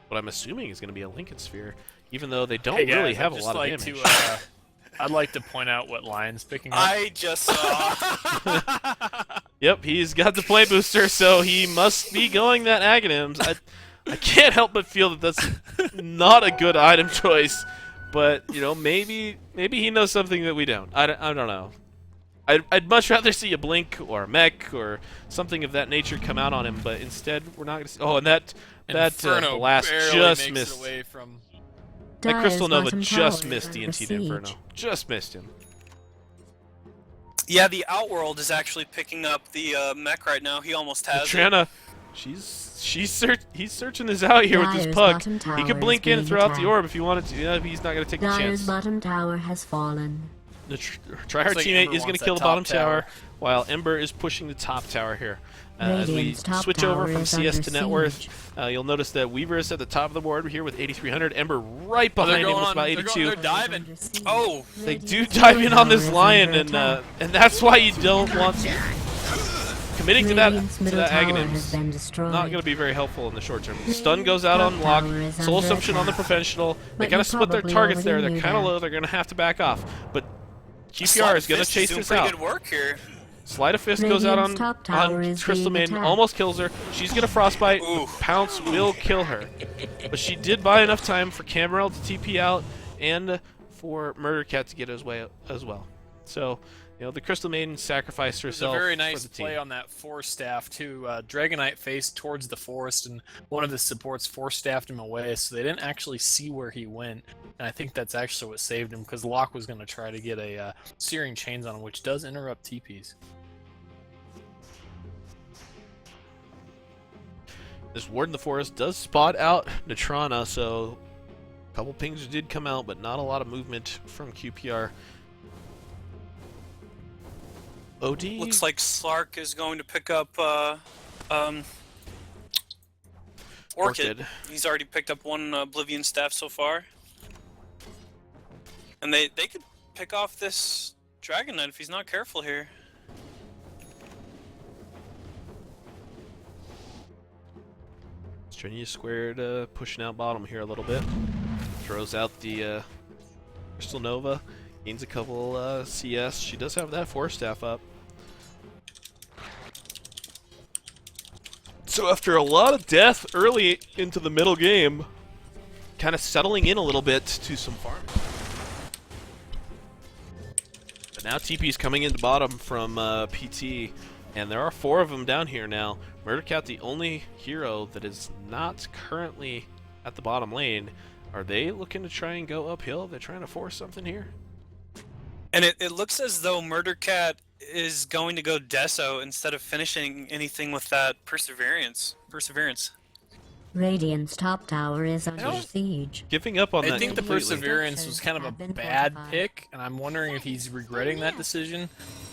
what I'm assuming is going to be a Lincoln Sphere, even though they don't really have a lot of damage. I'd like to point out what Lion's picking up. I just saw. Yep, he's got the play booster, so he must be going that Aghanims. I can't help but feel that that's not a good item choice, but you know, maybe he knows something that we don't. I don't know. I'd much rather see a Blink or a Mech or something of that nature come out on him, but instead we're not going to see. Oh, and that Inferno blast barely just makes missed. it away from. That Dire's Crystal Nova bottom just tower missed is the under Into the siege. Inferno. Just missed him. Yeah, the Outworld is actually picking up the mech right now. He almost has it. Trana, he's searching this out here with this Dire's pug. bottom He tower could is blink in and being throw out the attacked. orb if he wanted to. Yeah, he's not going to take the Dire's chance. bottom tower has fallen. The tryhard Looks like teammate Ember is going wants to kill that the bottom top tower. tower, while Ember is pushing the top tower here. As we Radiant's top switch over tower from is CS under to net worth, siege. you'll notice that Weaver is at the top of the board here with 8,300. Ember right behind him with about 82. They're diving. Under siege. Oh, They do Radiant's dive in middle on this tower is lion, under attack. and that's why you don't want committing to that Radiant's middle tower Aghanims. has been destroyed. Not going to be very helpful in the short term. Stun goes out on Lock. Tower is Soul under Assumption on the attack. Professional. They But kind you of split their probably targets there. already They're knew kind of that. low. They're going to have to back off. But QPR Sleight is of going to Fist chase doing this pretty out. good work here. Sleight of Fist goes out Radiant's top tower on is Crystal being Maiden. attacked. Almost kills her. She's going to Frostbite. Ooh. Pounce will kill her. But she did buy enough time for Camarel to TP out and for Murder Cat to get his way as well. So, you know, the Crystal Maiden sacrificed It's herself a very for nice the team. play on that Force Staff too. Dragonite faced towards the forest, and one of the supports Force Staffed him away, so they didn't actually see where he went. And I think that's actually what saved him, because Locke was going to try to get a Searing Chains on him, which does interrupt TPs. This Ward in the Forest does spot out Natrana, so a couple pings did come out, but not a lot of movement from QPR. OD Looks like Slark is going to pick up Orchid. He's already picked up one Oblivion staff so far. And they could pick off this Dragon Knight if he's not careful here. Strenia squared, pushing out bottom here a little bit. Throws out the Crystal Nova. Gains a couple CS. She does have that Force Staff up. So after a lot of death early into the middle game, kind of settling in a little bit to some farming. But now TP's coming into bottom from PT, and there are 4 of them down here now. Murdercat, the only hero that is not currently at the bottom lane. Are they looking to try and go uphill? They're trying to force something here? And it looks as though Murdercat is going to go Deso instead of finishing anything with that Perseverance. Radiant's top tower is under siege. Giving up on that I think the completely. Perseverance was kind of a bad pick, and I'm wondering if he's regretting that decision.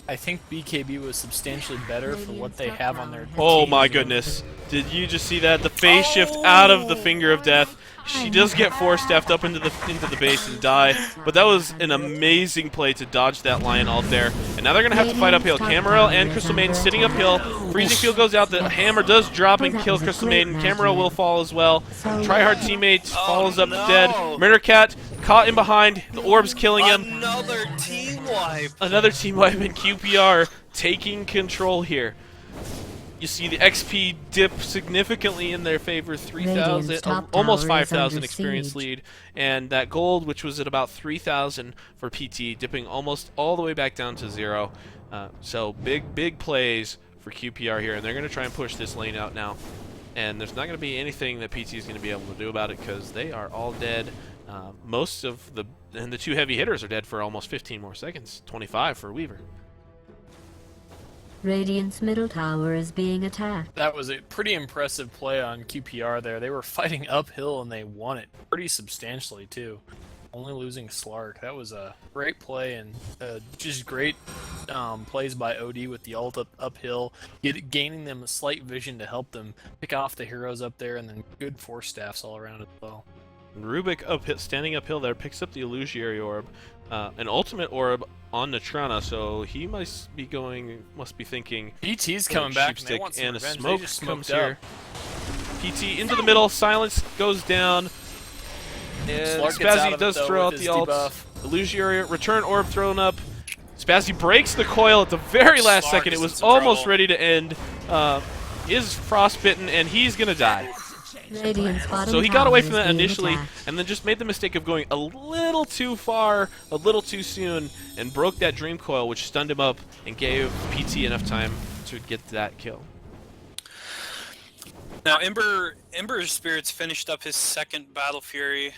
I think BKB was substantially better for what they have on their Oh team. my goodness. Did you just see that? The phase shift out of the Finger of Death. She does get Force Staffed up into the base and die, but that was an amazing play to dodge that Lion ult there. And now they're going to have to fight uphill. Camarel and Crystal Maiden sitting uphill. Freezing Field goes out. The hammer does drop and kill Crystal Maiden. Camarel will fall as well. Tryhard teammate follows up dead. Murdercat caught in behind. The orb's killing him. Another team wipe. Another team wipe in QPR taking control here. You see the XP dip significantly in their favor, 3,000, Radiant's top almost tower is 5,000 under experience siege. lead, and that gold, which was at about 3,000 for PT, dipping almost all the way back down to 0. So big plays for QPR here, and they're going to try and push this lane out now. And there's not going to be anything that PT is going to be able to do about it because they are all dead. Most of the 2 heavy hitters are dead for almost 15 more seconds, 25 for Weaver. Radiant's middle tower is being attacked. That was a pretty impressive play on QPR there. They were fighting uphill and they won it pretty substantially too. only losing Slark. That was a great play and just great plays by OD with the ult uphill, gaining them a slight vision to help them pick off the heroes up there, and then good force staffs all around as well. Rubik standing uphill there, picks up the illusionary orb, an ultimate orb on Natrana, so he must be thinking. PT's coming back and they Sheepstick want some and a revenge. smoke They just comes smoked here. PT into the middle, silence goes down, and Slark gets out Spazzy of it, does though, throw out with the his ult. debuff. Illusionary return orb thrown up. Spazzy breaks the coil at the very last Slark second. It is in was some almost trouble. ready to end. Is frostbitten, and he's gonna die. Radiant's bottom So he got away tower from is that being initially, attacked. and then just made the mistake of going a little too far, a little too soon, and broke that dream coil, which stunned him up and gave PT enough time to get that kill. Now, Ember's Spirits finished up his second Battle Fury.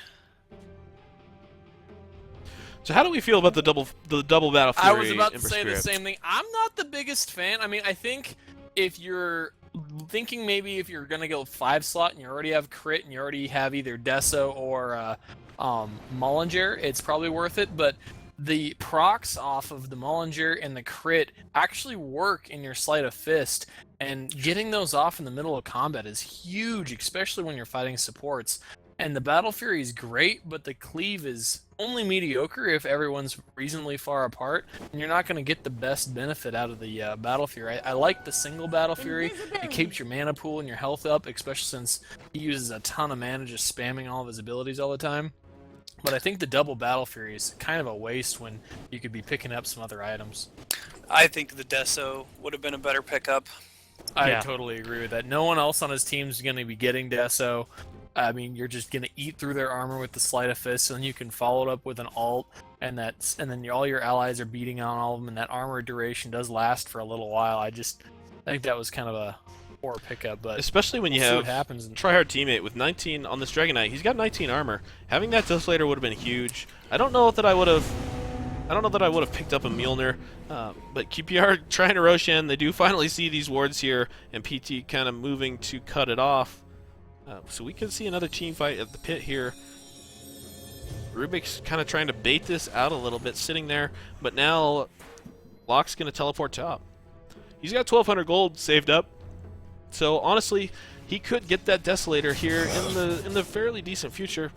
So how do we feel about the double battle I fury? was about to Ember say the Spirit? same thing. I'm not the biggest fan. I mean, I think if you're thinking maybe if you're gonna go 5-slot and you already have crit and you already have either Deso or Mollinger, it's probably worth it. But the procs off of the Mollinger and the crit actually work in your Sleight of Fist, and getting those off in the middle of combat is huge, especially when you're fighting supports. And the Battle Fury is great, but the cleave is only mediocre if everyone's reasonably far apart, and you're not going to get the best benefit out of the Battle Fury. I like the single Battle Fury. It keeps your mana pool and your health up, especially since he uses a ton of mana just spamming all of his abilities all the time. But I think the double Battle Fury is kind of a waste when you could be picking up some other items. I think the Deso would have been a better pickup. I Yeah. totally agree with that. No one else on his team is going to be getting Deso. I mean, you're just gonna eat through their armor with the Sleight of Fist, and then you can follow it up with an ult, and then all your allies are beating on all of them, and that armor duration does last for a little while. I think that was kind of a poor pickup, but Especially when you we'll see have what happens. tryhard teammate with 19 on this Dragon Knight. He's got 19 armor. Having that Desolator would have been huge. I don't know that I would have picked up a Mjolnir, but QPR trying to Roshan. They do finally see these wards here, and PT kind of moving to cut it off. So we could see another team fight at the pit here. Rubik's kind of trying to bait this out a little bit, sitting there, but now Locke's going to teleport top. He's got 1,200 gold saved up, so honestly, he could get that Desolator here in the fairly decent future.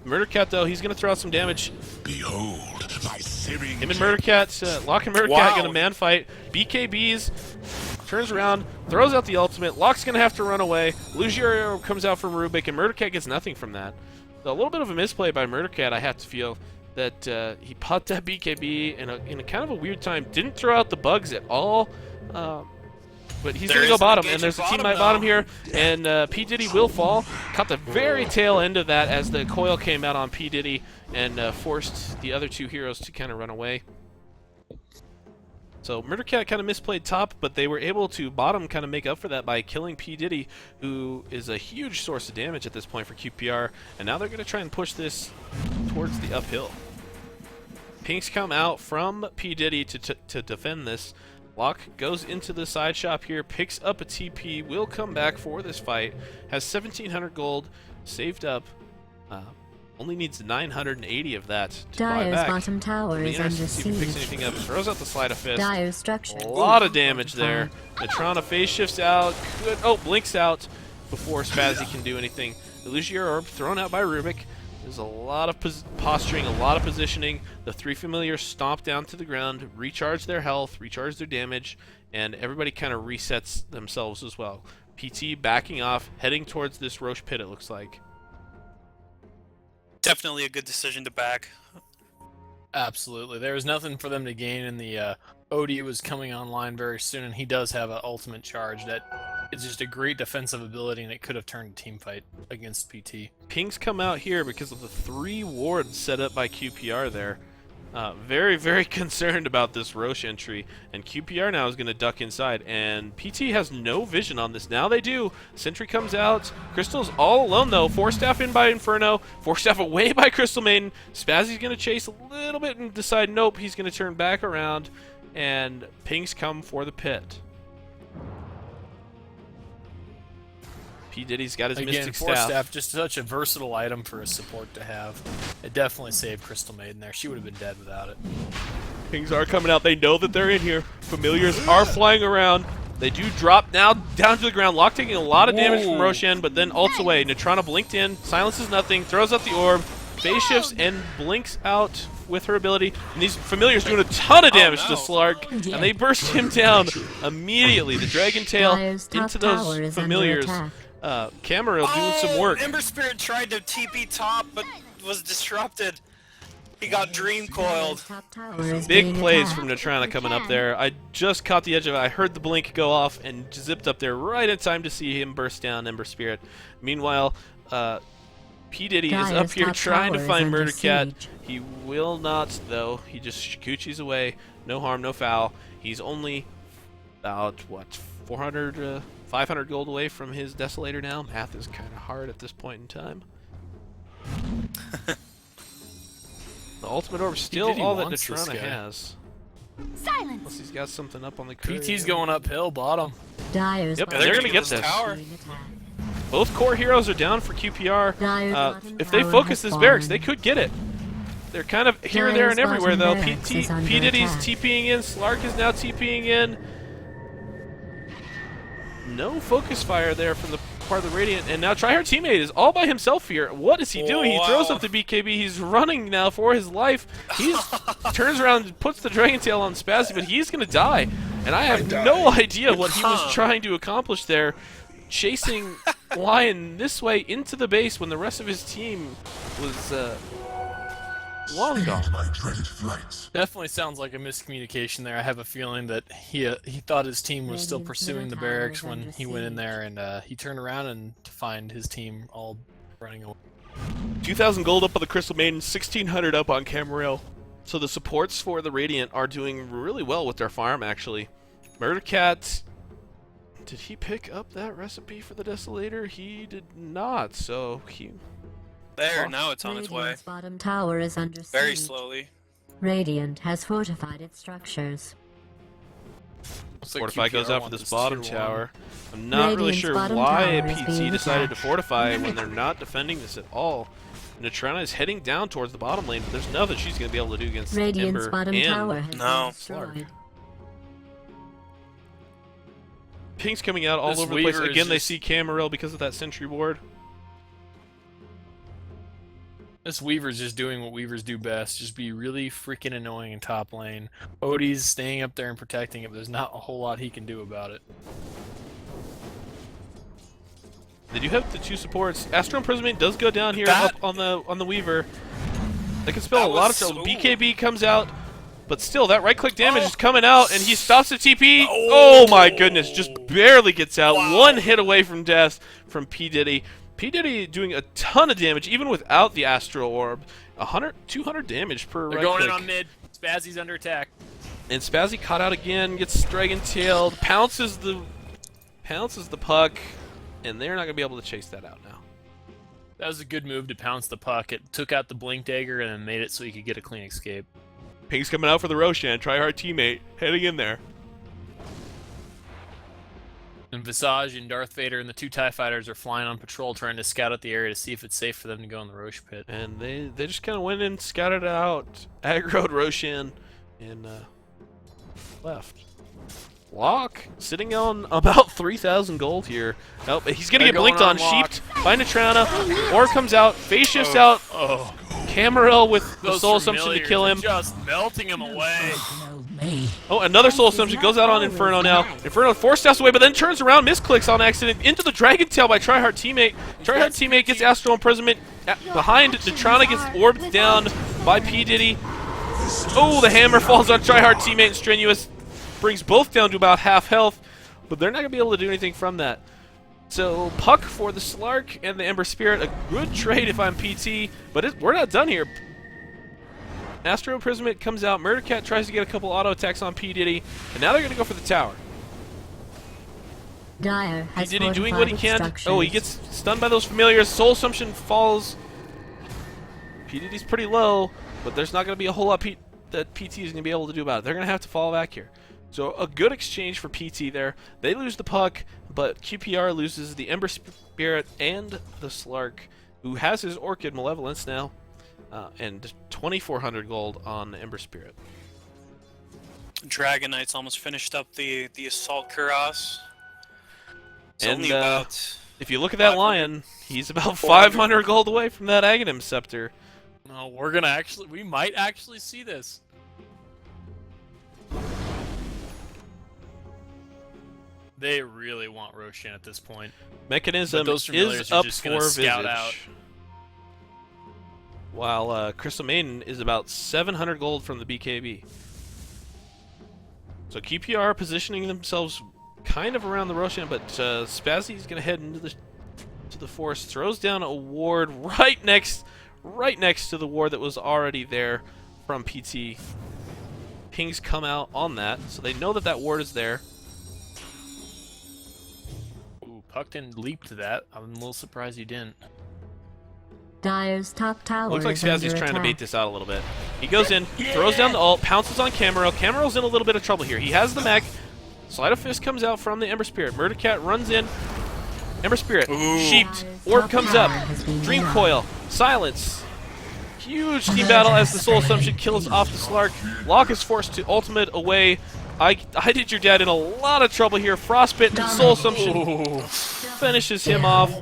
Murdercat, though, he's going to throw out some damage. Behold, my searing Him and Murdercat, Locke and Murdercat Wow. going to man fight. BKBs, turns around, throws out the ultimate. Locke's going to have to run away. Lugiero comes out from Rubik, and Murdercat gets nothing from that. So a little bit of a misplay by Murdercat, I have to feel, that he popped that BKB in a kind of a weird time. Didn't throw out the bugs at all. But he's There going to go is an bottom, and engaging there's a bottom teammate now. bottom here, and P. Diddy will fall. Caught the very tail end of that as the coil came out on P. Diddy and forced the other two heroes to kind of run away. So Murdercat kind of misplayed top, but they were able to bottom kind of make up for that by killing P. Diddy, who is a huge source of damage at this point for QPR, and now they're going to try and push this towards the uphill. Pinks come out from P. Diddy to defend this. Locke goes into the side shop here, picks up a TP, will come back for this fight, has 1,700 gold saved up, only needs 980 of that to buy Dyer's back. bottom tower Be is under interested to see if he picks siege. anything up. Throws out the Sleight of Fist. Dyer's structure. A lot of damage there. Natrana phase shifts out. Good. Oh, blinks out before Spazzy can do anything. Illusionary Orb thrown out by Rubik. There's a lot of posturing, a lot of positioning. The three familiars stomp down to the ground, recharge their health, recharge their damage, and everybody kind of resets themselves as well. PT backing off, heading towards this Roche pit, it looks like. Definitely a good decision to back. Absolutely. There was nothing for them to gain, and the OD was coming online very soon, and he does have an ultimate charge that is just a great defensive ability, and it could have turned a team fight against PT. Pings come out here because of the 3 wards set up by QPR there. Very, very concerned about this Roche entry, and QPR now is going to duck inside, and PT has no vision on this. Now they do. Sentry comes out. Crystal's all alone, though. Force Staff in by Inferno. Force Staff away by Crystal Maiden. Spazzy's going to chase a little bit and decide, nope, he's going to turn back around, and Pings come for the pit. P. Diddy's got his Again, Mystic Force Staff. Staff, just such a versatile item for a support to have. It definitely saved Crystal Maiden there. She would have been dead without it. Things are coming out. They know that they're in here. Familiars are flying around. They do drop now down to the ground. Locke taking a lot of damage from Roshan, but then ults away. Natrana blinked in, silences nothing, throws out the orb, phase shifts, and blinks out with her ability. And these Familiars doing a ton of damage to Slark, and they burst him down immediately. The Dragon Tail Dire's top into tower those is under Familiars. attack. Cameron doing some work. Ember Spirit tried to TP top, but was disrupted. He got dream coiled. Top tower is Big being plays attacked. from Natrana coming up there. I just caught the edge of it. I heard the blink go off and zipped up there right in time to see him burst down Ember Spirit. Meanwhile, P. Diddy is up Dire's here top trying to tower is find under Murder Cat. siege. He will not, though. He just shikuchis away. No harm, no foul. He's only about, what, 400, 500 gold away from his Desolator now. Math is kind of hard at this point in time. The ultimate orb is still Diddy all that wants this Natrana guy. has. Silence. Unless he's got something up on the courier. PT's going uphill, bottom. Dire's Yep, bottom they're gonna get get this this. tower. being attacked. Both core heroes are down for QPR. Dire's bottom If they tower focus has this barracks, they fallen. could get it. They're kind of here, there, and Dire's everywhere, though. bottom barracks is under P. Diddy's attack. TPing in. Slark is now TPing in. No focus fire there from the part of the Radiant. And now Tryhard Teammate is all by himself here. What is he doing? He throws up the BKB. He's running now for his life. He turns around and puts the Dragon Tail on Spazzy, but he's going to die. And I have no idea what he was trying to accomplish there. Chasing Lion this way into the base when the rest of his team was long gone. My dreaded flights. Definitely sounds like a miscommunication there. I have a feeling that he thought his team was still Radiant's pursuing the middle barracks tower is when under he went in siege. there, and he turned around and to find his team all running away. 2,000 gold up on the Crystal Maiden, 1,600 up on Camarilla. So the supports for the Radiant are doing really well with their farm, actually. Murder Cat, did he pick up that recipe for the Desolator? He did not, so he... There, now it's on its way. Radiant's bottom tower is under Very siege. slowly. Radiant has fortified its structures. Looks like Fortify goes QPR out for wants this bottom tier one. tower. I'm not really Radiant's sure bottom why tower is PT being decided to attacked. fortify when they're not defending this at all. Natrana is heading down towards the bottom lane, but there's nothing she's going to be able to do against Radiant's Ember bottom and tower has No. been destroyed. Ping's coming out all This over the place. Weaver is Again, they just- see Camarilla because of that sentry ward. This Weaver's just doing what Weavers do best, just be really freaking annoying in top lane. Odie's staying up there and protecting it, but there's not a whole lot he can do about it. They do have the two supports. Astral Imprisonment does go down here That- up on the Weaver. That can spell That a lot of was trouble. so- BKB comes out, but still that right click damage is coming out, and he stops the TP. Oh my goodness, just barely gets out. Wow. One hit away from death from P. Diddy. P. Diddy doing a ton of damage even without the Astral Orb. 100, 200 damage per They're right going click. in on mid. Spazzy's under attack. And Spazzy caught out again, gets Dragon Tailed, pounces the puck, and they're not gonna be able to chase that out now. That was a good move to pounce the puck. It took out the Blink Dagger and then made it so he could get a clean escape. Ping's coming out for the Roshan, Tryhard Teammate, heading in there. And Visage and Darth Vader and the two TIE fighters are flying on patrol trying to scout out the area to see if it's safe for them to go in the Roche pit. And they just kind of went in, scouted it out, aggroed Roshan, and left. Locke sitting on about 3,000 gold here. Oh, he's gonna They're get blinked going on, on Locke. sheeped by Natrana. Orb comes out, phase shifts out. Oh, Camarilla with the those soul assumption to familiars kill are him. just melting him away. Oh, another soul assumption goes out on Inferno now. Inferno force steps away, but then turns around, misclicks on accident into the Dragon Tail by Tryhard Teammate. Tryhard Teammate gets Astral Imprisonment behind. Natrana gets orbed down by P. Diddy. Oh, the hammer falls on Tryhard Teammate and Strenuous. Brings both down to about half health, but they're not going to be able to do anything from that. So, Puck for the Slark and the Ember Spirit. A good trade if I'm PT, but we're not done here. Astro Imprisonment comes out. Murder Cat tries to get a couple auto attacks on P. Diddy, and now they're going to go for the tower. Dire P. has Diddy doing what he fortified can. its Oh, he structures. gets stunned by those familiars. Soul Assumption falls. P. Diddy's pretty low, but there's not going to be a whole lot that PT is going to be able to do about it. They're going to have to fall back here. So a good exchange for PT there. They lose the puck, but QPR loses the Ember Spirit and the Slark, who has his Orchid Malevolence now, and 2,400 gold on the Ember Spirit. Dragon Knight's almost finished up the Assault Cuirass. It's And, only about... If you look at that 500, lion, he's about 500 gold away from that Aghanim Scepter. No, we might actually see this. They really want Roshan at this point. Mechanism But those familiars is are up just for gonna Visage. scout out. While Crystal Maiden is about 700 gold from the BKB. So QPR positioning themselves kind of around the Roshan, but Spazzy is going to head into the forest, throws down a ward right next to the ward that was already there from PT. Pings come out on that, so they know that that ward is there. Ooh, Puck didn't leap to that. I'm a little surprised he didn't. Dire's top tower Looks like is under Spazzy's trying to attack. bait this out a little bit. He goes in, throws down the ult, pounces on Camaro. Camaro's in a little bit of trouble here. He has the mech. Sleight of Fist comes out from the Ember Spirit. Murder Cat runs in. Ember Spirit, sheeped. Orb comes up. Dream Coil, silence. Huge team battle as the Soul Assumption kills off the Slark. Locke is forced to ultimate away. I did your dad in a lot of trouble here. Frostbitten, Soul Assumption finishes him off.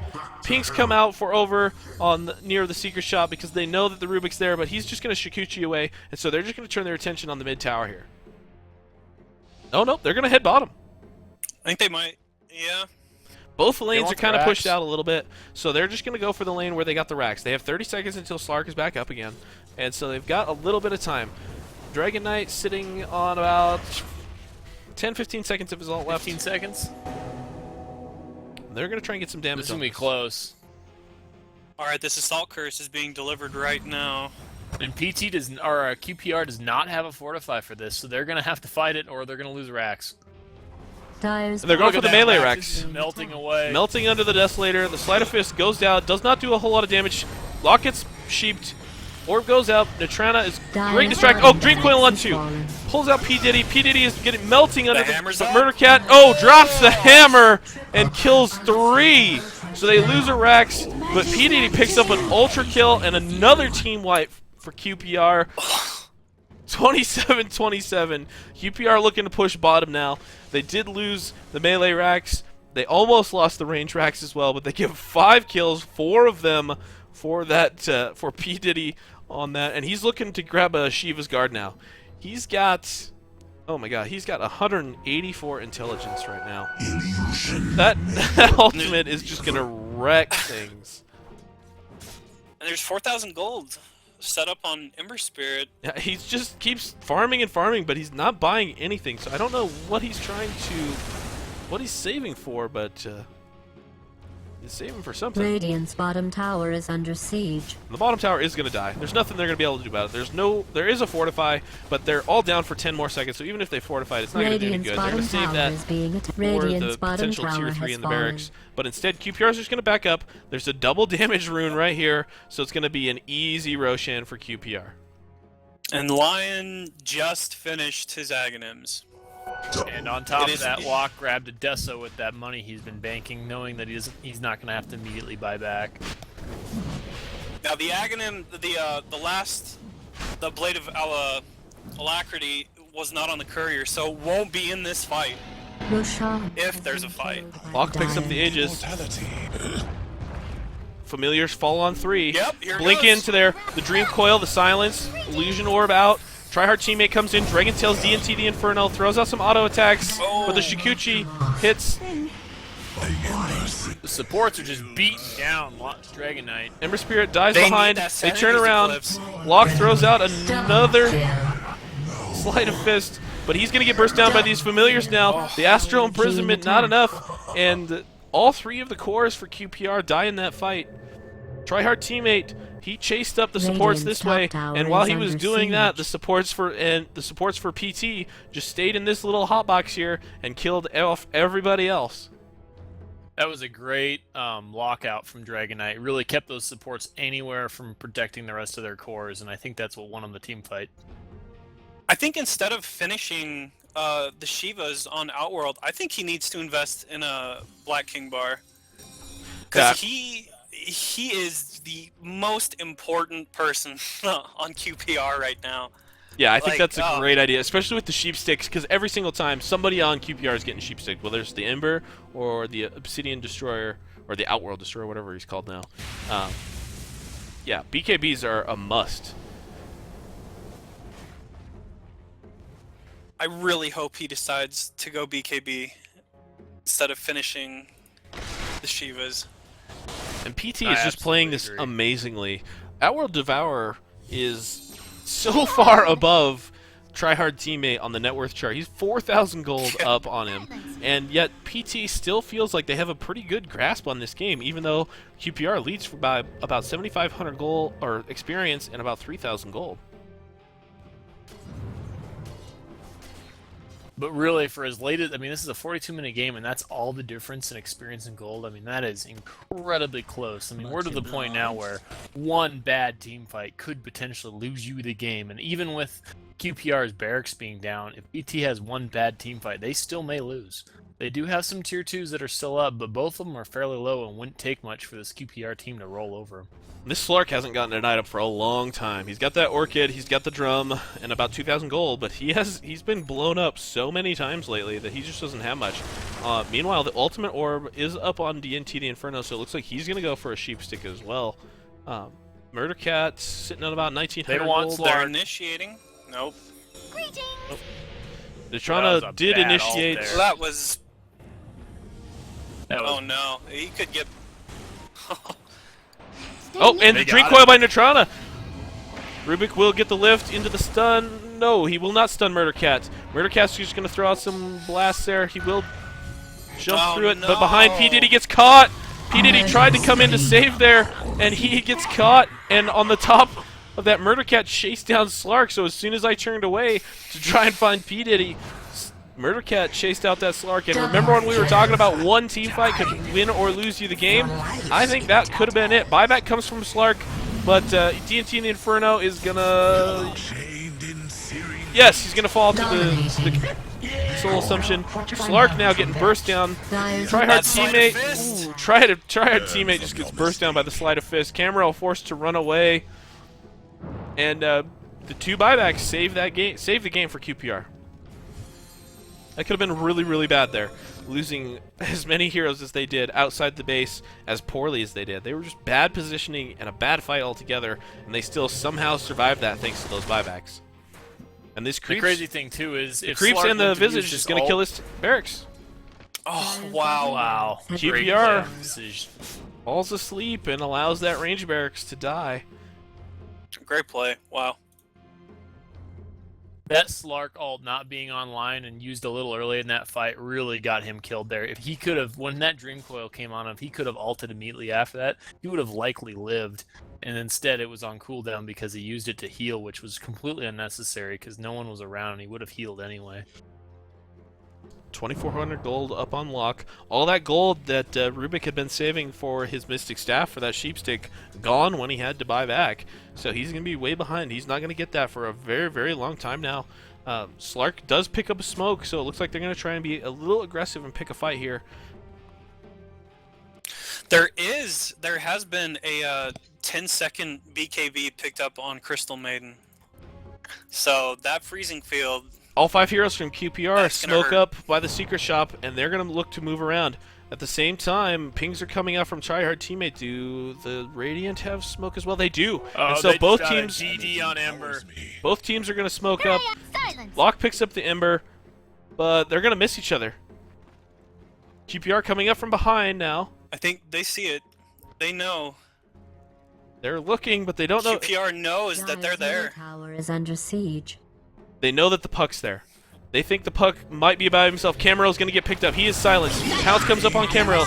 Pinks come out for over on near the Secret Shop because they know that the Rubik's there, but he's just going to Shikuchi away, and so they're just going to turn their attention on the mid tower here. Oh, no, they're going to head bottom. I think they might, yeah. Both lanes are want the kind of pushed racks. out a little bit, so they're just going to go for the lane where they got the racks. They have 30 seconds until Slark is back up again, and so they've got a little bit of time. Dragon Knight sitting on about 10-15 seconds of his ult left. 15 seconds. They're going to try and get some damage This is on gonna be this. close. Alright, this Assault Curse is being delivered right now. And PT does, or QPR does not have a fortify for this, so they're gonna have to fight it, or they're gonna lose racks. Dire's They're going Look for at the that, melee rack racks. is melting away. Melting under the Desolator. The Sleight of Fist goes down. Does not do a whole lot of damage. Lock gets sheeped. Orb goes out. Natrana is great distract. Oh, Dream Coil on 2. Pulls out P. Diddy. P. Diddy is getting melting under the hammer's but up. Murder Cat. Oh, drops the hammer and kills 3. So they lose a Rex, but P. Diddy picks up an Ultra Kill and another team wipe for QPR. 27-27. QPR looking to push bottom now. They did lose the melee racks. They almost lost the range racks as well, but they give 5 kills, 4 of them for that for P. Diddy on that, and he's looking to grab a Shiva's Guard now. He's got, oh my god, he's got 184 intelligence right now. That ultimate is just gonna wreck things. And there's 4,000 gold set up on Ember Spirit. Yeah, he just keeps farming and farming, but he's not buying anything. So I don't know what he's what he's saving for, but he's saving for something. Radiant's bottom tower is under siege. The bottom tower is going to die. There's nothing they're going to be able to do about it. There is a fortify, but they're all down for 10 more seconds. So even if they fortify it, it's not going to do any Radiant's good. They're going to bottom save tower that is being attacked. for Radiant's the bottom potential tower tier 3 has in the fallen. barracks. But instead, QPR is just going to back up. There's a double damage rune right here, so it's going to be an easy Roshan for QPR. And Lion just finished his Aghanims. And on top It of is- that, Locke grabbed a Deso with that money he's been banking, knowing that he's not going to have to immediately buy back. Now the Aghanim, the Blade of Alacrity was not on the courier, so it won't be in this fight. Roshan If has there's been a fight. killed by Locke picks up Dire. the Aegis. Mortality. Familiars fall on 3. Yep, here it Blink goes. into there. The Dream Coil, the Silence, Illusion Orb out. Tryhard teammate comes in. Dragon Tails DNT the Inferno. Throws out some auto attacks. But the Shikuchi hits. The supports are just beating down Dragon Knight. Ember Spirit dies They need behind. that They sanity turn around. eclipse. Locke throws out another Sleight of Fist. But he's going to get burst down by these Familiars now. The Astral Imprisonment, not enough. And all 3 of the cores for QPR die in that fight. Tryhard teammate, he chased up the supports Radiant's this way, top tower and while is he was under doing that, siege. the supports for PT just stayed in this little hotbox here and killed off everybody else. That was a great lockout from Dragon Knight. It really kept those supports anywhere from protecting the rest of their cores, and I think that's what won them the team fight. I think instead of finishing the Shivas on Outworld, I think he needs to invest in a Black King bar. Because he is the most important person on QPR right now. Yeah, I think Like, that's a great idea, especially with the sheep sticks, because every single time somebody on QPR is getting sheep stick, whether it's the Ember or the Obsidian Destroyer or the Outworld Destroyer, whatever he's called now. Yeah, BKBs are a must. I really hope he decides to go BKB instead of finishing the Shivas. And PT is just playing this amazingly. Outworld Devourer is so far above Tryhard Teammate on the net worth chart. He's 4,000 gold up on him. And yet PT still feels like they have a pretty good grasp on this game, even though QPR leads by about 7,500 gold or experience and about 3,000 gold. But really, for as late as, I mean, this is a 42-minute game, and that's all the difference in experience and gold. I mean, that is incredibly close. I mean, we're to the point now where one bad team fight could potentially lose you the game. And even with QPR's barracks being down, if PT has one bad team fight, they still may lose. They do have some tier 2s that are still up, but both of them are fairly low and wouldn't take much for this QPR team to roll over them. This Slark hasn't gotten an item for a long time. He's got that Orchid, he's got the Drum, and about 2,000 gold, but he's been blown up so many times lately that he just doesn't have much. Meanwhile, the Ultimate Orb is up on DNT the Inferno, so it looks like he's going to go for a Sheep Stick as well. Murder Cat sitting at about 1,900 gold. They're initiating. Nope. Oh. Natrana did initiate. That was... Oh no, he could get... Oh, and the Drink Coil by Natrana! Rubik will get the lift into the stun. No, he will not stun Murder Cat. Murder Cat's just going to throw out some blasts there. He will jump through it, but behind P. Diddy gets caught. P. Diddy tried to come in to save there, and he gets caught. And on the top of that, Murder Cat chased down Slark, so as soon as I turned away to try and find P. Diddy, Murder Cat chased out that Slark, and remember when we were talking about one team fight could win or lose you the game? I think that could have been it. Buyback comes from Slark, but DNT in the Inferno is gonna... Yes, he's gonna fall to the Soul Assumption. Slark now getting burst down. Tryhard Teammate... Ooh, Tryhard Teammate just gets burst down by the Sleight of Fist. Cameron forced to run away. And the two buybacks save the game for QPR. That could have been really, really bad there, losing as many heroes as they did outside the base as poorly as they did. They were just bad positioning and a bad fight altogether, and they still somehow survived that thanks to those buybacks. And this creeps... The crazy thing, too, is the if creeps Slark and the went to Visage use is going to kill his barracks. Oh, wow. Wow. QPR Decision. falls asleep and allows that range barracks to die. Great play. Wow. That Slark ult not being online and used a little early in that fight really got him killed there. If he could have, when that Dream Coil came on, if he could have ulted immediately after that, he would have likely lived. And instead it was on cooldown because he used it to heal, which was completely unnecessary because no one was around and he would have healed anyway. 2,400 gold up on lock. All that gold that Rubik had been saving for his Mystic Staff for that Sheep Stick gone when he had to buy back. So he's going to be way behind. He's not going to get that for a very, very long time now. Slark does pick up a smoke, so it looks like they're going to try and be a little aggressive and pick a fight here. There has been a 10-second BKB picked up on Crystal Maiden. So that freezing field... All 5 heroes from QPR That's smoke up by the secret shop, and they're going to look to move around. At the same time, pings are coming out from Tryhard Teammate. Do the Radiant have smoke as well? They do. And so both teams... GD on Ember. Both teams are going to smoke up. Locke picks up the Ember, but they're going to miss each other. QPR coming up from behind now. I think they see it. They know. They're looking, but they don't know. QPR knows that they're there. Tower is under siege. They know that the puck's there. They think the puck might be by himself. Camero's going to get picked up. He is silenced. Pounce comes up on Camero.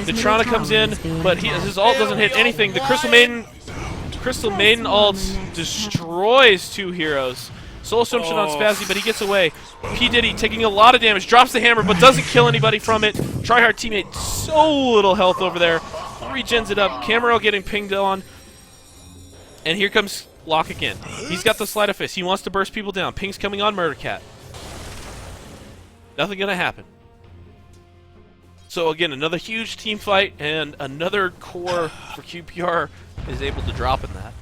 Natrana comes in, but his ult doesn't hit anything. The Crystal Maiden ult destroys 2 heroes. Soul Assumption on Spazzy, but he gets away. P. Diddy taking a lot of damage, drops the hammer, but doesn't kill anybody from it. Tryhard Teammate, so little health over there. Regens it up. Camero getting pinged on. And here comes Locke again. He's got the Sleight of Fist. He wants to burst people down. Ping's coming on Murder Cat. Nothing gonna happen. So again, another huge team fight, and another core for QPR is able to drop in that.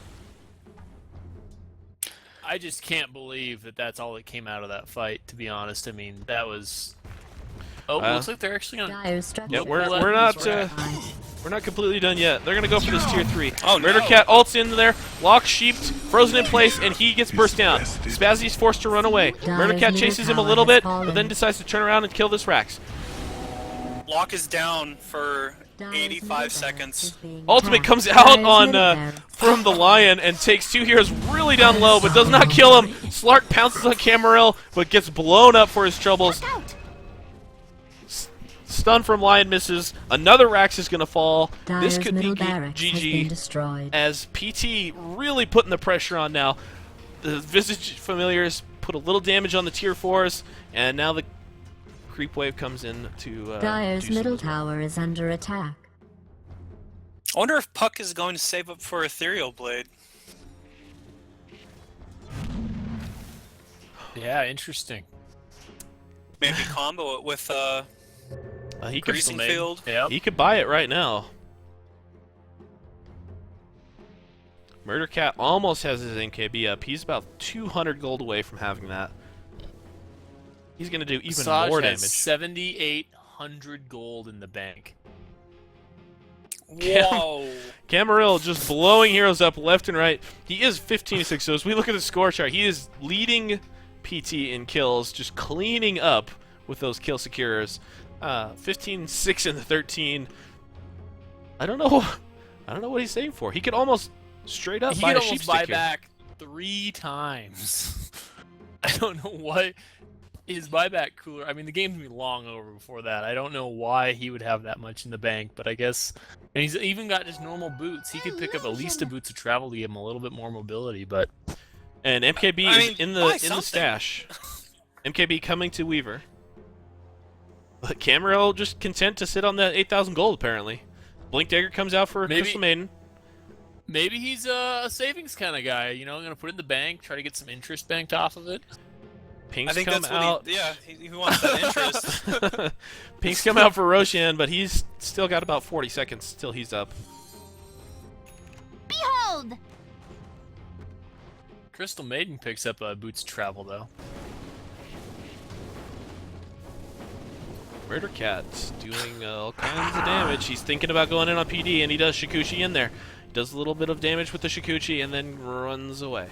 I just can't believe that that's all that came out of that fight, to be honest. I mean, that was... Oh, looks like they're actually going to... Dire's structure. Yeah, we're not completely done yet. They're gonna go for this tier 3. Oh, Murder no. Cat ults in there, lock sheeped, frozen in place, and he gets burst down. Spazzy's forced to run away. Murder Cat chases him a little bit, but then decides to turn around and kill this Rax. Lock is down for Dire's 85 middle barracks seconds. is being Ultimate attacked. comes out Dire's on middle barracks. from the Lion and takes 2 heroes really down low, but does not kill him. Slark pounces on Camaril, but gets blown up for his troubles. Stun from Lion misses. Another Rax is going to fall. This Dire's could be middle barracks has been GG, destroyed. as PT really putting the pressure on now. The Visage Familiars put a little damage on the tier 4s, and now the creep wave comes in to Dire's do some middle as well. tower is under attack. I wonder if Puck is going to save up for Ethereal Blade. Yeah, interesting. Maybe combo it with He could Greasing Maiden. Field. Yep. He could buy it right now. Murder Cat almost has his NKB up. He's about 200 gold away from having that. He's going to do even Visage more has damage. 7,800 gold in the bank. Whoa! Camaril just blowing heroes up left and right. He is 15-6, so as we look at the score chart, he is leading PT in kills, just cleaning up with those kill securers. 15-6 in the 13. I don't know what he's saying for. He could almost straight up He buy could a sheep almost buy stick here. back 3 times. I don't know what his buyback cooler. I mean, the game's gonna be long over before that. I don't know why he would have that much in the bank, but I guess. And he's even got just normal boots. He could pick up at least a boots of travel to give him a little bit more mobility. But And MKB I is mean, in buy the something. stash. MKB coming to Weaver. But Camaril just content to sit on that 8,000 gold apparently. Blink Dagger comes out for Maybe- Crystal Maiden. maybe he's a savings kind of guy. You know, gonna put it in the bank, try to get some interest banked off of it. Pinks I think come that's out. what he wants that interest. Pinks come out for Roshan, but he's still got about 40 seconds till he's up. Behold! Crystal Maiden picks up boots of travel though. Murder Cat's doing all kinds of damage. He's thinking about going in on PD, and he does Shikuchi in there. He does a little bit of damage with the Shikuchi, and then runs away.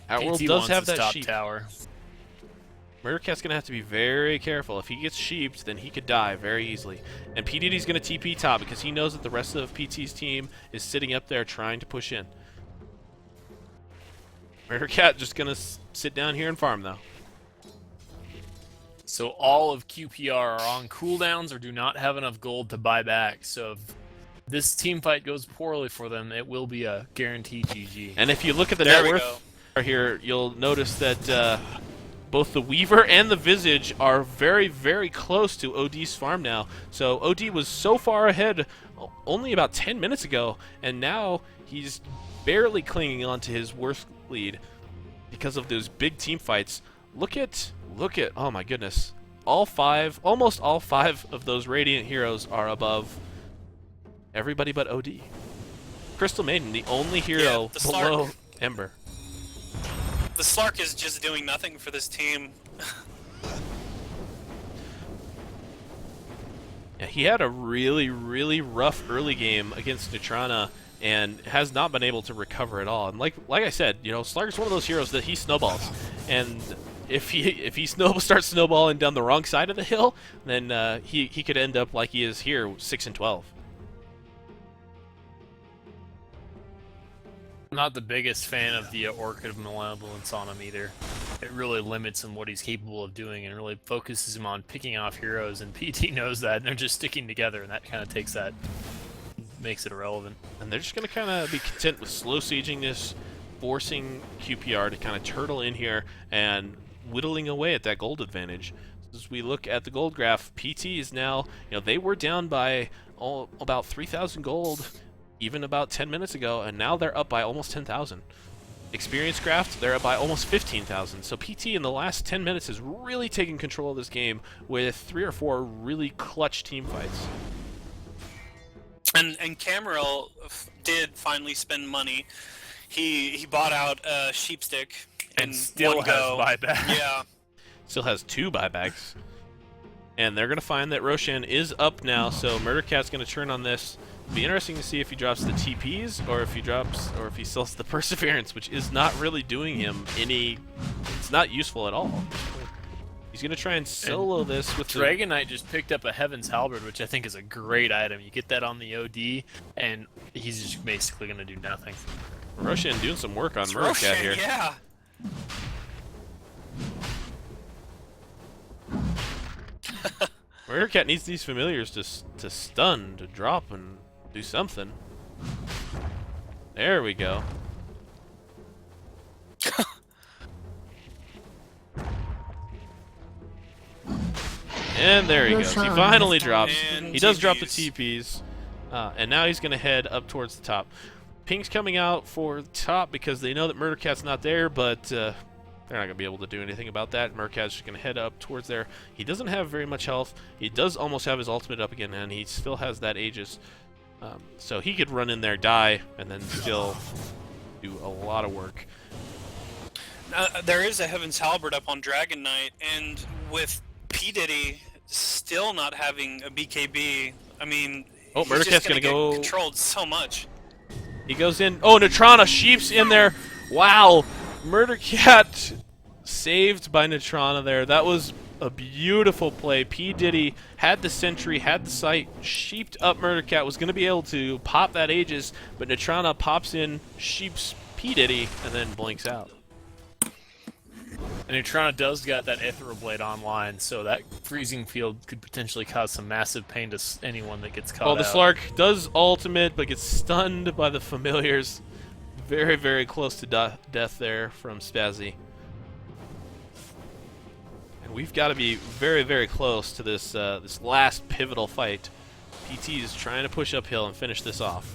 Outworld PT does wants have his that top sheep. tower. Murder Cat's going to have to be very careful. If he gets sheeped, then he could die very easily. And PDD's going to TP top because he knows that the rest of PT's team is sitting up there trying to push in. Murder Cat just going to sit down here and farm, though. So all of QPR are on cooldowns or do not have enough gold to buy back. So if this team fight goes poorly for them, it will be a guaranteed GG. And if you look at the There net we worth here, you'll notice that both the Weaver and the Visage are very close to OD's farm now. So OD was so far ahead only about 10 minutes ago, and now he's barely clinging on to his worst lead because of those big team fights. Look at, oh my goodness. Almost all five of those Radiant heroes are above everybody but OD. Crystal Maiden, the only hero the below Slark. Ember. The Slark is just doing nothing for this team. Yeah, he had a really rough early game against Neutrana and has not been able to recover at all. And like I said, you know, Slark's one of those heroes that he snowballs. And if he starts snowballing down the wrong side of the hill, then he could end up like he is here, 6-12. I'm not the biggest fan of the Orchid of Malevolence on him either. It really limits him what he's capable of doing and really focuses him on picking off heroes, and PT knows that, and they're just sticking together, and that kind of makes it irrelevant. And they're just going to kind of be content with slow sieging this, forcing QPR to kind of turtle in here and whittling away at that gold advantage. As we look at the gold graph, PT is now, you know, they were down by about 3,000 gold even about 10 minutes ago, and now they're up by almost 10,000. Experience Craft, they're up by almost 15,000. So PT in the last 10 minutes has really taken control of this game with 3 or 4 really clutch team fights. And Camerel did finally spend money. He bought out Sheepstick in And still one has go. buyback. Yeah. Still has 2 buybacks. And they're going to find that Roshan is up now, so Murdercat's going to turn on this. It'll be interesting to see if he drops the TPs or if he sells the Perseverance, which is not really doing him any. It's not useful at all. He's going to try and solo this with Dragon Knight just picked up a Heaven's Halberd, which I think is a great item. You get that on the OD, and he's just basically going to do nothing. Roshan doing some work on It's Murdercat Roshan, here. Yeah. Murdercat needs these familiars to stun, to drop, and do something. There we go. And there he goes. He finally drops. And He does drop the TPs. TPs. And now he's going to head up towards the top. Ping's coming out for the top because they know that Murdercat's not there, but they're not going to be able to do anything about that. Murdercat's just going to head up towards there. He doesn't have very much health. He does almost have his ultimate up again, and he still has that Aegis. So he could run in there, die, and then still do a lot of work. There is a Heaven's Halberd up on Dragon Knight, and with P. Diddy still not having a BKB, I mean, Oh, he's Murdercat's just gonna get go- controlled so much. He goes in. Oh, Natrana, Sheep's in there. Wow. Murdercat saved by Natrana there. That was a beautiful play. P. Diddy had the sentry, had the sight, sheeped up Murdercat, was going to be able to pop that Aegis, but Natrana pops in, sheeps P. Diddy, and then blinks out. And Neutrona does got that Ethereal Blade online, so that freezing field could potentially cause some massive pain to anyone that gets caught Well, the out. Slark does ultimate, but gets stunned by the familiars. Very, very close to death there from Spazzy. And we've got to be very, very close to this this last pivotal fight. PT is trying to push uphill and finish this off.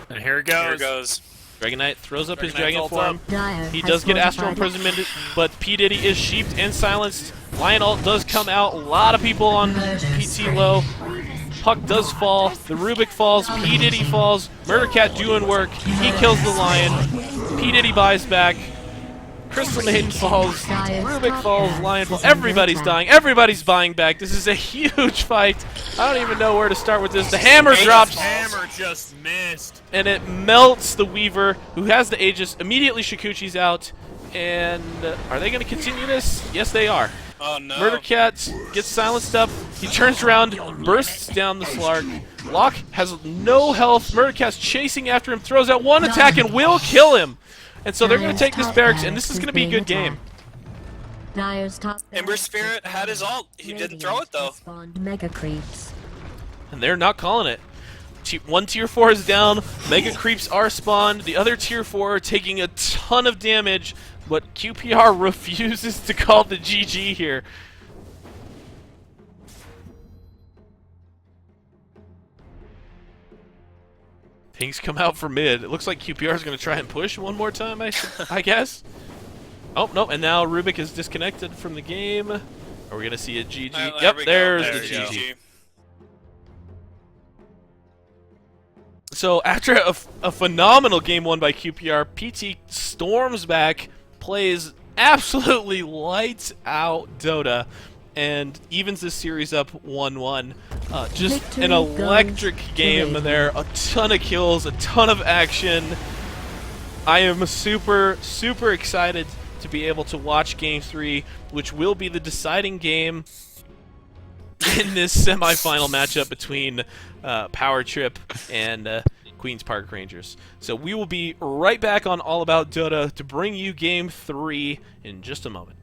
And here it goes. Here it goes. Dragon Knight throws up his Dragon dragon Knight's ult form. Dire He has does get Astral fortified- Imprisonment, but P. Diddy is sheeped and silenced. Lion ult does come out. A lot of people on PT low. Puck does fall. The Rubik falls. P. Diddy falls. Murdercat doing work. He kills the Lion. P. Diddy buys back. Crystal Maiden falls. Rubik falls. Lion falls. Everybody's dying. Everybody's buying back. This is a huge fight. I don't even know where to start with this. The hammer drops. Hammer just missed. And it melts the Weaver, who has the Aegis. Immediately Shikuchi's out. And are they going to continue this? Yes, they are. Oh no. Murdercat gets silenced up. He turns around, bursts down the Slark. Locke has no health. Murdercat's chasing after him, throws out one attack and will kill him. And so they're going to take this barracks, and this is going to be a good game. Dire's top Ember Spirit had his ult. He didn't throw it though. Spawned mega creeps. And they're not calling it. One tier 4 is down. Mega creeps are spawned. The other tier 4 are taking a ton of damage, but QPR refuses to call the GG here. Things come out for mid. It looks like QPR is going to try and push one more time, I guess. Oh, no, and now Rubik is disconnected from the game. Are we going to see a GG? There Yep, we go. there's There the you go. GG. So after a phenomenal game won by QPR, PT storms back, plays absolutely lights out Dota, and evens this series up 1-1. Just Victory an electric goes to game Raven. there. A ton of kills, a ton of action. I am super, super excited to be able to watch Game 3, which will be the deciding game in this semifinal matchup between Power Trip and Queen's Park Rangers. So we will be right back on All About Dota to bring you Game 3 in just a moment.